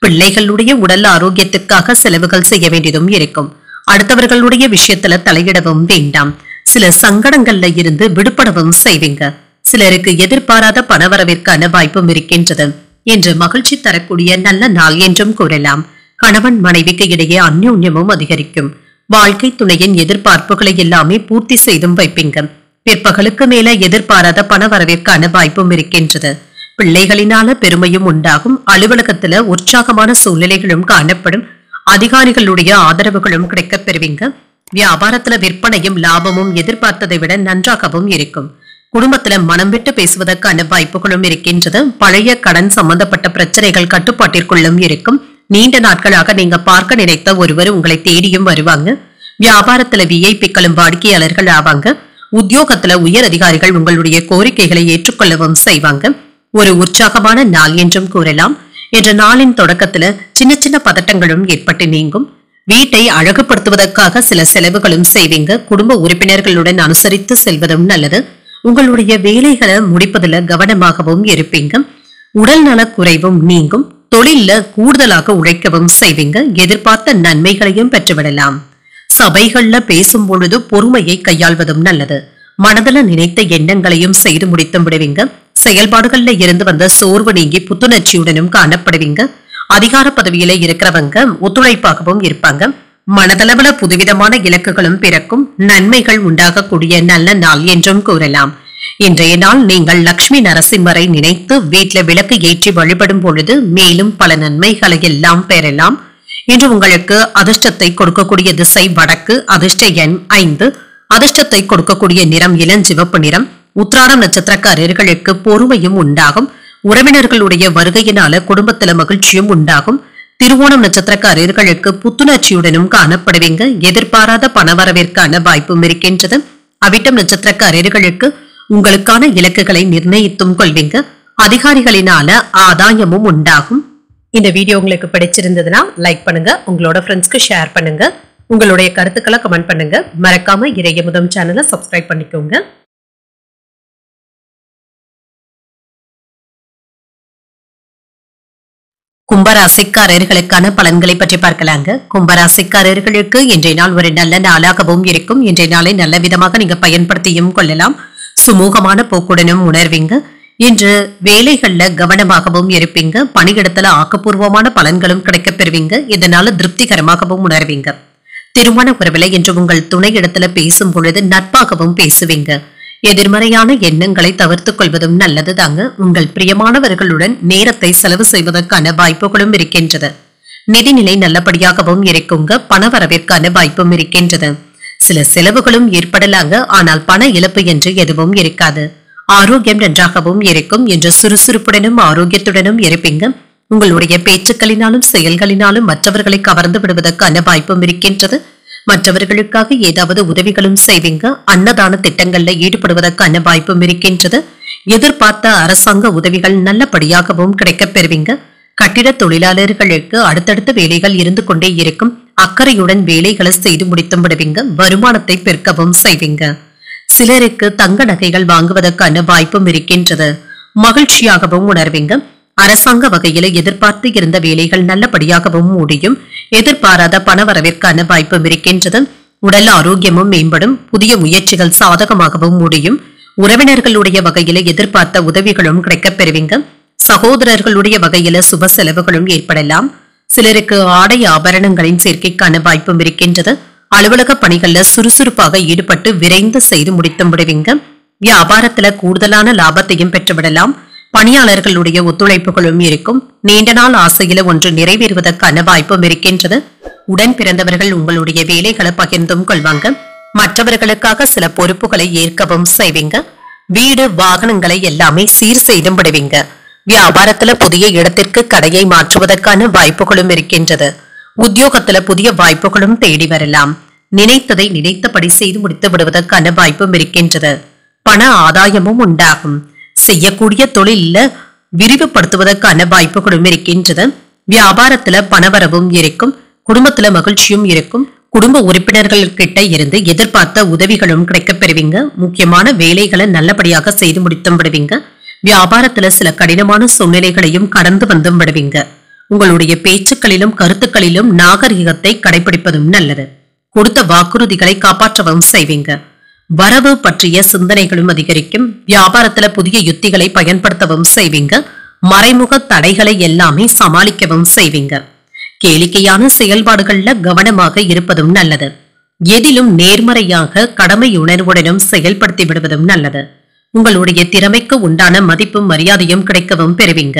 பிள்ளைகளுடைய உடல் ஆரோக்கியத்திற்காக செலவுகள் செய்ய வேண்டியதும் இருக்கும். அடுத்தவர்களுடைய விஷயத்துல தலையிடவும் வேண்டாம். சில சங்கடங்கள்ல இருந்து விடுபடவும் செய்வீங்க. சிலருக்கு எதிர்பாராத பணவரவிற்கான வாய்ப்பும் இருக்கின்றது. என்று மகிழ்ச்சி தரக்கூடிய நல்ல நாள் என்றும் கூறலாம். கணவன் மனைவிக்கு இடையே அந்யோன்யமும் அதிகரிக்கும். வாழ்க்கை துணையின் எதிர்பார்ப்புகளை எல்லாமே பூர்த்தி செய்தும் வைப்பீங்க. பிற்பகலுக்கு மேல எதிர்பாராத பணவரவிற்கான வாய்ப்பும் இருக்கின்றது. பிள்ளைகளினால பெருமையும் உண்டாகும். அலுவலகத்துல உற்சாகமான சூழ்நிலைகளும் காணப்படும். அதிகாரிகளுடைய ஆதரவுகளும் கிடைக்கப் பெறுவீங்க. வியாபாரத்துல விற்பனையும் லாபமும் எதிர்பார்த்ததை விட நன்றாகவும் இருக்கும். குடும்பத்துல மனம் விட்டு பேசுவதற்கான வாய்ப்புகளும் இருக்கின்றது. பழைய கடன் சம்பந்தப்பட்ட பிரச்சனைகள் கட்டுப்பாட்டிற்குள்ளும் இருக்கும். நீண்ட நாட்களாக நீங்க பார்க்க நினைத்த ஒருவர் உங்களை தேடியும் வருவாங்க. வியாபாரத்துல விஐபிக்களும் வாடிக்கையாளர்கள் ஆவாங்க. உத்தியோகத்துல உயர் அதிகாரிகள் உங்களுடைய கோரிக்கைகளை ஏற்றுக்கொள்ளவும் செய்வாங்க. ஒரு உற்சாகமான நாள் என்றும் கூறலாம். என்ற நாளின் தொடக்கத்துல சின்ன சின்ன பதட்டங்களும் ஏற்பட்டு நீங்கும். வீட்டை அழகுபடுத்துவதற்காக சில செலவுகளும் செய்வீங்க. குடும்ப உறுப்பினர்களுடன் அனுசரித்து செல்வதும் நல்லது. உங்களுடைய வேலைகளை முடிப்பதில் கவனமாகவும் இருப்பீங்க. உடல் நல குறைவும் நீங்கும். தொழில கூடுதலாக உழைக்கவும் செய்வீங்க. எதிர்பார்த்த நன்மைகளையும் பெற்றுவிடலாம். சபைகள்ல பேசும் பொழுது பொறுமையை கையாள்வதும் நல்லது. மனதில் நினைத்த எண்ணங்களையும் செய்து முடித்தும் விடுவீங்க. செயல்பாடுகள்ல இருந்து வந்த சோர்வு நீங்கி புத்துணர்ச்சியுடனும் காணப்படுவீங்க. அதிகார பதவியில இருக்கிறவங்க ஒத்துழைப்பாகவும் இருப்பாங்க. மனதளவுல புதுவிதமான இலக்குகளும் பிறக்கும். நன்மைகள் உண்டாகக்கூடிய நல்ல நாள் என்றும் கூறலாம். இன்றைய நாள் நீங்கள் லட்சுமி நரசிம்மரை நினைத்து வீட்டில் விளக்கு ஏற்றி வழிபடும் பொழுது மேலும் பல நன்மைகளை எல்லாம் பெறலாம். இன்று உங்களுக்கு அதிர்ஷ்டத்தை கொடுக்கக்கூடிய திசை வடக்கு. அதிர்ஷ்ட எண் 5. அதிர்ஷ்டத்தை கொடுக்கக்கூடிய நிறம் இளஞ்சிவப்பு நிறம். உத்திராடம் நட்சத்திரக்காரர்களுக்கு பொறுமையும் உண்டாகும். உறவினர்களுடைய வருகையினால குடும்பத்தில மகிழ்ச்சியும் உண்டாகும். திருவோணம் நட்சத்திரக்காரர்களுக்கு புத்துணர்ச்சியுடனும் காணப்படுவீங்க. எதிர்பாராத பணவரவிற்கான வாய்ப்பும் இருக்கின்றது. அவிட்டம் நட்சத்திரக்காரர்களுக்கு உங்களுக்கான இலக்குகளை நிர்ணயித்தும் கொள்வீங்க. அதிகாரிகளினால ஆதாயமும் உண்டாகும். இந்த வீடியோ உங்களுக்கு பிடிச்சிருந்ததுன்னா லைக் பண்ணுங்க. உங்களோட ஃப்ரெண்ட்ஸ்க்கு ஷேர் பண்ணுங்க. உங்களுடைய கருத்துக்களை கமெண்ட் பண்ணுங்க. மறக்காம இறையமுதம் சேனலை சப்ஸ்கிரைப் பண்ணிக்கோங்க. கும்பராசிக்காரர்களுக்கான பலன்களை பற்றி பார்க்கலாங்க. கும்பராசிக்காரர்களுக்கு இன்றைய நாள் ஒரு நல்ல நாளாகவும் இருக்கும். இன்றைய நாளை நல்ல விதமாக நீங்க பயன்படுத்தியும் கொள்ளலாம். சுமூகமான போக்குடனும் உணர்வீங்க. இன்று வேலைகள்ல கவனமாகவும் இருப்பீங்க. பணியிடத்துல ஆக்கப்பூர்வமான பலன்களும் கிடைக்கப் பெறுவீங்க. இதனால திருப்திகரமாகவும் உணர்வீங்க. திருமண உறவுல இன்று உங்கள் துணை இடத்துல பேசும் பொழுது நட்பாகவும் பேசுவீங்க. எதிர்மறையான எண்ணங்களை தவிர்த்துக் கொள்வதும் நல்லது தாங்க. உங்கள் பிரியமானவர்களுடன் நேரத்தை செலவு செய்வதற்கான வாய்ப்புகளும் இருக்கின்றது. நிதிநிலை நல்லபடியாகவும் இருக்குங்க. பணவரவிற்கான வாய்ப்பும் இருக்கின்றது. சில செலவுகளும் ஏற்படலாங்க. ஆனால் பண இழப்பு என்று எதுவும் இருக்காது. ஆரோக்கியம் நன்றாகவும் இருக்கும். என்று சுறுசுறுப்புடனும் ஆரோக்கியத்துடனும் இருப்பீங்க. உங்களுடைய பேச்சுக்களினாலும் செயல்களினாலும் மற்றவர்களை கவர்ந்து விடுவதற்கான வாய்ப்பும் இருக்கின்றது. மற்றவர்களுக்காக ஏதாவது உதவிகளும் செய்வீங்க. அன்னதான திட்டங்கள்ல ஈடுபடுவதற்கான வாய்ப்பும் இருக்கின்றது. எதிர்பார்த்த அரசாங்க உதவிகள் நல்லபடியாகவும் கிடைக்கப் பெறுவீங்க. கட்டிட தொழிலாளர்களுக்கு அடுத்தடுத்த வேலைகள் இருந்து கொண்டே இருக்கும். அக்கறையுடன் வேலைகளை செய்து முடித்தும் விடுவீங்க. வருமானத்தை பெருக்கவும் செய்வீங்க. சிலருக்கு தங்க நகைகள் வாங்குவதற்கான வாய்ப்பும் இருக்கின்றது. மகிழ்ச்சியாகவும் உணர்வீங்க. அரசாங்க வகையில எதிர்பார்த்து இருந்த வேலைகள் நல்லபடியாகவும் முடியும். எதிர்பாராத பணவரவிற்கான வாய்ப்பும் இருக்கின்றது. உடல் ஆரோக்கியமும் மேம்படும். புதிய முயற்சிகள் சாதகமாகவும் முடியும். உறவினர்களுடைய வகையில எதிர்பார்த்த உதவிகளும் கிடைக்கப் பெறுவீங்க. சகோதரர்களுடைய வகையில சுப செலவுகளும் ஏற்படலாம். சிலருக்கு ஆடை ஆபரணங்களின் சேர்க்கைக்கான வாய்ப்பும் இருக்கின்றது. அலுவலக பணிகள்ல சுறுசுறுப்பாக ஈடுபட்டு விரைந்து செய்து முடித்தும் விடுவீங்க. வியாபாரத்துல கூடுதலான லாபத்தையும் பெற்றுவிடலாம். பணியாளர்களுடைய ஒத்துழைப்புகளும் இருக்கும். நீண்ட நாள் ஆசையில ஒன்று நிறைவேறுவதற்கான வாய்ப்பும் இருக்கின்றது. உடன் பிறந்தவர்கள் உங்களுடைய வேலைகளை பகிர்ந்தும் கொள்வாங்க. மற்றவர்களுக்காக சில பொறுப்புகளை ஏற்கவும் செய்வீங்க. வீடு வாகனங்களை எல்லாமே சீர் செய்தும் விடுவீங்க. வியாபாரத்துல புதிய இடத்திற்கு கடையை மாற்றுவதற்கான வாய்ப்புகளும் இருக்கின்றது. உத்தியோகத்துல புதிய வாய்ப்புகளும் தேடி வரலாம். நினைத்ததை நினைத்தபடி செய்து முடித்து விடுவதற்கான வாய்ப்பும் இருக்கின்றது. பண ஆதாயமும் உண்டாகும். செய்யக்கூடிய தொழில விரிவுபடுத்துவதற்கான வாய்ப்புகளும் இருக்கின்றது. வியாபாரத்துல பணவரவும் இருக்கும். குடும்பத்துல மகிழ்ச்சியும் இருக்கும். குடும்ப உறுப்பினர்கள் கிட்ட இருந்து எதிர்பார்த்த உதவிகளும் கிடைக்கப் பெறுவீங்க. முக்கியமான வேலைகளை நல்லபடியாக செய்து முடித்தும் விடுவீங்க. வியாபாரத்துல சில கடினமான சூழ்நிலைகளையும் கடந்து வந்தும் விடுவீங்க. உங்களுடைய பேச்சுக்களிலும் கருத்துக்களிலும் நாகரிகத்தை கடைபிடிப்பதும் நல்லது. கொடுத்த வாக்குறுதிகளை காப்பாற்றவும் செய்வீங்க. வரவு பற்றிய சிந்தனைகளும் அதிகரிக்கும். வியாபாரத்துல புதிய யுத்திகளை பயன்படுத்தவும் செய்வீங்க. மறைமுக தடைகளை எல்லாமே சமாளிக்கவும் செய்வீங்க. கேளிக்கையான செயல்பாடுகள்ல கவனமாக இருப்பதும் நல்லது. எதிலும் நேர்மறையாக கடமையுணர்வுடனும் செயல்படுத்தி விடுவதும் நல்லது. உங்களுடைய திறமைக்கு உண்டான மதிப்பும் மரியாதையும் கிடைக்கவும் பெறுவீங்க.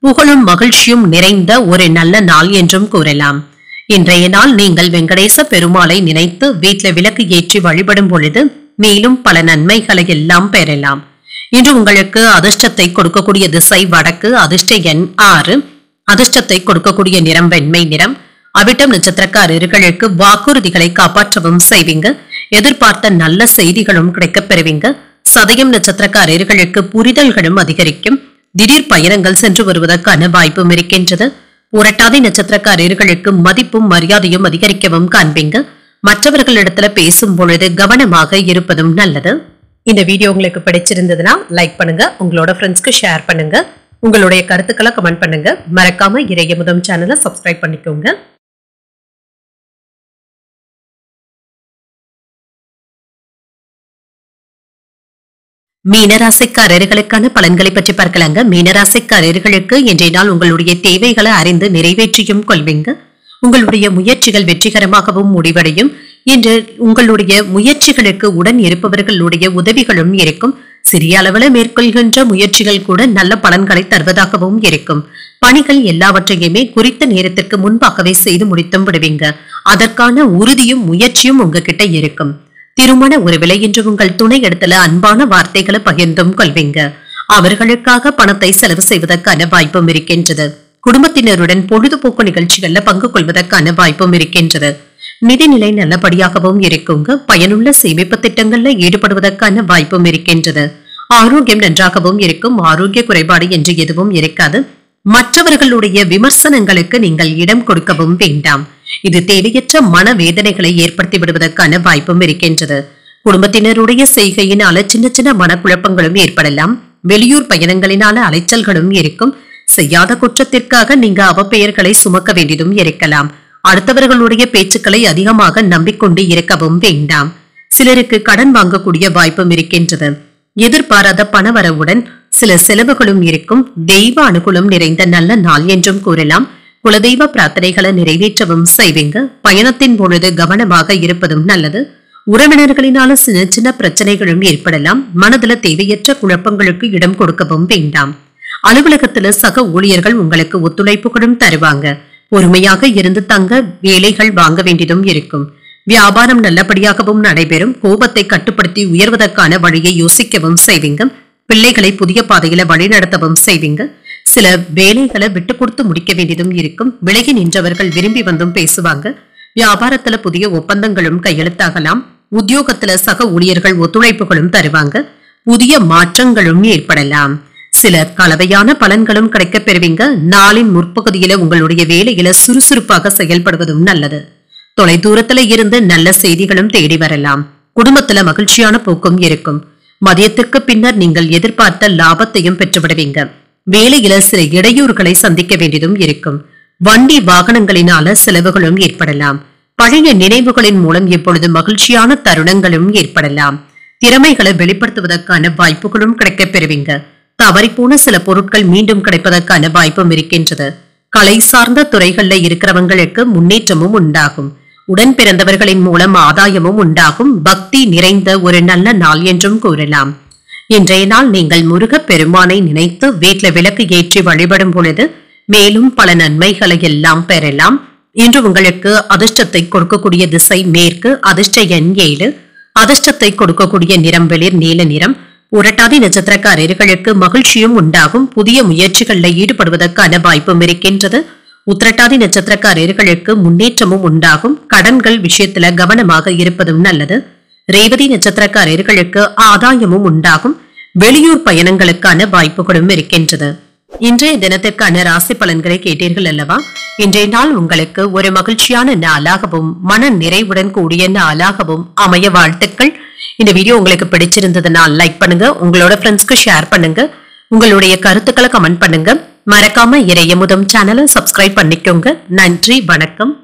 புகழும் மகிழ்ச்சியும் நிறைந்த ஒரு நல்ல நாள் என்றும் கூறலாம். இன்றைய நாள் நீங்கள் வெங்கடேச பெருமாளை நினைத்து வீட்டில் விளக்கு ஏற்றி வழிபடும் பொழுது மேலும் பல நன்மைகளை எல்லாம் பெறலாம். இன்று உங்களுக்கு அதிர்ஷ்டத்தை கொடுக்கக்கூடிய திசை வடக்கு. அதிர்ஷ்ட எண் 6. அதிர்ஷ்டத்தை கொடுக்கக்கூடிய நிறம் வெண்மை நிறம். அவிட்டம் நட்சத்திரக்காரர்களுக்கு வாக்குறுதிகளை காப்பாற்றவும் செய்வீங்க. எதிர்பார்த்த நல்ல செய்திகளும் கிடைக்கப் பெறுவீங்க. சதயம் நட்சத்திரக்காரர்களுக்கு புரிதல்களும் அதிகரிக்கும். திடீர் பயணங்கள் சென்று வருவதற்கான வாய்ப்பும் இருக்கின்றது. புரட்டாதி நட்சத்திரக்காரர்களுக்கு மதிப்பும் மரியாதையும் அதிகரிக்கவும் காண்பீங்க. மற்றவர்களிடத்துல பேசும் பொழுது கவனமாக இருப்பதும் நல்லது. இந்த வீடியோ உங்களுக்கு பிடிச்சிருந்ததுன்னா லைக் பண்ணுங்க, உங்களோட ஃப்ரெண்ட்ஸ்க்கு ஷேர் பண்ணுங்க, உங்களுடைய கருத்துக்களை கமெண்ட் பண்ணுங்க. மறக்காம இறையமுதம் சேனலை சப்ஸ்கிரைப் பண்ணிக்கோங்க. மீனராசிக்காரர்களுக்கான பலன்களை பற்றி பார்க்கலாங்க. மீனராசிக்காரர்களுக்கு இன்றைய நாள் உங்களுடைய தேவைகளை அறிந்து நிறைவேற்றியும் கொள்வீங்க. உங்களுடைய முயற்சிகள் வெற்றிகரமாகவும் முடிவடையும். இன்று உங்களுடைய முயற்சிகளுக்கு உடன் இருப்பவர்களுடைய உதவிகளும் இருக்கும். சிறிய அளவில் மேற்கொள்கின்ற முயற்சிகள் கூட நல்ல பலன்களை தருவதாகவும் இருக்கும். பணிகள் எல்லாவற்றையுமே குறித்த நேரத்திற்கு முன்பாகவே செய்து முடித்தும் விடுவீங்க. அதற்கான உறுதியும் முயற்சியும் உங்ககிட்ட இருக்கும். திருமண உறவில இன்று உங்கள் துணை இடத்துல அன்பான வார்த்தைகளை பகிர்ந்தும் கொள்வீங்க. அவர்களுக்காக பணத்தை செலவு செய்வதற்கான வாய்ப்பும் இருக்கின்றது. குடும்பத்தினருடன் பொழுதுபோக்கு நிகழ்ச்சிகள்ல பங்கு கொள்வதற்கான வாய்ப்பும் இருக்கின்றது. நிதிநிலை நல்லபடியாகவும் இருக்குங்க. பயனுள்ள சேமிப்பு திட்டங்கள்ல ஈடுபடுவதற்கான வாய்ப்பும் இருக்கின்றது. ஆரோக்கியம் நன்றாகவும் இருக்கும். ஆரோக்கிய குறைபாடு என்று எதுவும் இருக்காது. மற்றவர்களுடைய விமர்சனங்களுக்கு நீங்கள் இடம் கொடுக்கவும் வேண்டாம். இது தேவையற்ற மனவேதனைகளை ஏற்படுத்தி விடுவதற்கான வாய்ப்பும் இருக்கின்றது. குடும்பத்தினருடைய செய்கையினால சின்ன சின்ன மனக்குழப்பங்களும் ஏற்படலாம். வெளியூர் பயணங்களினால அலைச்சல்களும் இருக்கும். செய்யாத குற்றத்திற்காக நீங்க அவப்பெயர்களை சுமக்க வேண்டியதும் இருக்கலாம். அடுத்தவர்களுடைய பேச்சுக்களை அதிகமாக நம்பிக்கொண்டு இருக்கவும் வேண்டாம். சிலருக்கு கடன் வாங்கக்கூடிய வாய்ப்பும் இருக்கின்றது. எதிர்பாராத பணவரவுடன் சில செலவுகளும் இருக்கும். தெய்வ அனுகூலம் நிறைந்த நல்ல நாள் என்றும் கூறலாம். குலதெய்வ பிரார்த்தனைகளை நிறைவேற்றவும் செய்வீங்க. பயணத்தின் பொழுது கவனமாக இருப்பதும் நல்லது. உறவினர்களினால சின்ன சின்ன பிரச்சனைகளும் ஏற்படலாம். மனதுல தேவையற்ற குழப்பங்களுக்கு இடம் கொடுக்கவும் வேண்டாம். அலுவலகத்துல சக ஊழியர்கள் உங்களுக்கு ஒத்துழைப்புகளும் தருவாங்க. பொறுமையாக இருந்து தங்க வேலைகள் வாங்க வேண்டியதும் இருக்கும். வியாபாரம் நல்லபடியாகவும் நடைபெறும். கோபத்தை கட்டுப்படுத்தி உயர்வதற்கான வழியை யோசிக்கவும் செய்வீங்க. பிள்ளைகளை புதிய பாதையில வழிநடத்தவும் செய்வீங்க. சில வேலைகளை விட்டு கொடுத்து முடிக்க வேண்டியதும் இருக்கும். விலகி நின்றவர்கள் விரும்பி வந்தும் பேசுவாங்க. வியாபாரத்துல புதிய ஒப்பந்தங்களும் கையெழுத்தாகலாம். உத்தியோகத்துல சக ஊழியர்கள் ஒத்துழைப்புகளும் தருவாங்க. புதிய மாற்றங்களும் ஏற்படலாம். சில கலவையான பலன்களும் கிடைக்க பெறுவீங்க. நாளின் முற்பகுதியில உங்களுடைய வேலையில சுறுசுறுப்பாக செயல்படுவதும் நல்லது. தொலை தூரத்துல இருந்து நல்ல செய்திகளும் தேடி வரலாம். குடும்பத்துல மகிழ்ச்சியான போக்கும் இருக்கும். மதியத்திற்கு பின்னர் நீங்கள் எதிர்பார்த்த லாபத்தையும் பெற்றுவிடுவீங்க. வேலையில சில இடையூறுகளை சந்திக்க வேண்டியதும் இருக்கும். வண்டி வாகனங்களினால செலவுகளும் ஏற்படலாம். பழைய நினைவுகளின் மூலம் இப்பொழுது மகிழ்ச்சியான தருணங்களும் ஏற்படலாம். திறமைகளை வெளிப்படுத்துவதற்கான வாய்ப்புகளும் கிடைக்க பெறுவீங்க. தவறிப்போன சில பொருட்கள் மீண்டும் கிடைப்பதற்கான வாய்ப்பும் இருக்கின்றது. கலை சார்ந்த துறைகள்ல இருக்கிறவங்களுக்கு முன்னேற்றமும் உண்டாகும். உடன் பிறந்தவர்களின் மூலம் ஆதாயமும் உண்டாகும். பக்தி நிறைந்த ஒரு நல்ல நாள் என்றும் கூறலாம். இன்றைய நாள் நீங்கள் முருகப் பெருமானை நினைத்து வீட்டில் விளக்கு ஏற்றி வழிபடும் பொழுது மேலும் பல நன்மைகளை எல்லாம் பெறலாம். இன்று உங்களுக்கு அதிர்ஷ்டத்தை கொடுக்கக்கூடிய திசை மேற்கு. அதிர்ஷ்ட எண் 7. அதிர்ஷ்டத்தை கொடுக்கக்கூடிய நிறம் வெளிர் நீல நிறம். புரட்டாதி நட்சத்திரக்காரர்களுக்கு மகிழ்ச்சியும் உண்டாகும். புதிய முயற்சிகள்ல ஈடுபடுவதற்கான வாய்ப்பும் இருக்கின்றது. உத்திரட்டாதி நட்சத்திரக்காரர்களுக்கு முன்னேற்றமும் உண்டாகும். கடன்கள் விஷயத்துல கவனமாக இருப்பதும் நல்லது. ரேவதி நட்சத்திரக்காரர்களுக்கு ஆதாயமும் உண்டாகும். வெளியூர் பயணங்களுக்கான வாய்ப்புகளும் இருக்கின்றது. இன்றைய தினத்திற்கான ராசி பலன்களை கேட்டீர்கள் அல்லவா? இன்றைய நாள் உங்களுக்கு ஒரு மகிழ்ச்சியான நாளாகவும் மன நிறைவுடன் கூடிய நாளாகவும் அமைய வாழ்த்துக்கள். இந்த வீடியோ உங்களுக்கு பிடிச்சிருந்ததுனால் லைக் பண்ணுங்க, உங்களோட ஃப்ரெண்ட்ஸ்க்கு ஷேர் பண்ணுங்க, உங்களுடைய கருத்துக்களை கமெண்ட் பண்ணுங்க. மறக்காம இறையமுதம் சேனலை சப்ஸ்கிரைப் பண்ணிக்கோங்க. நன்றி, வணக்கம்.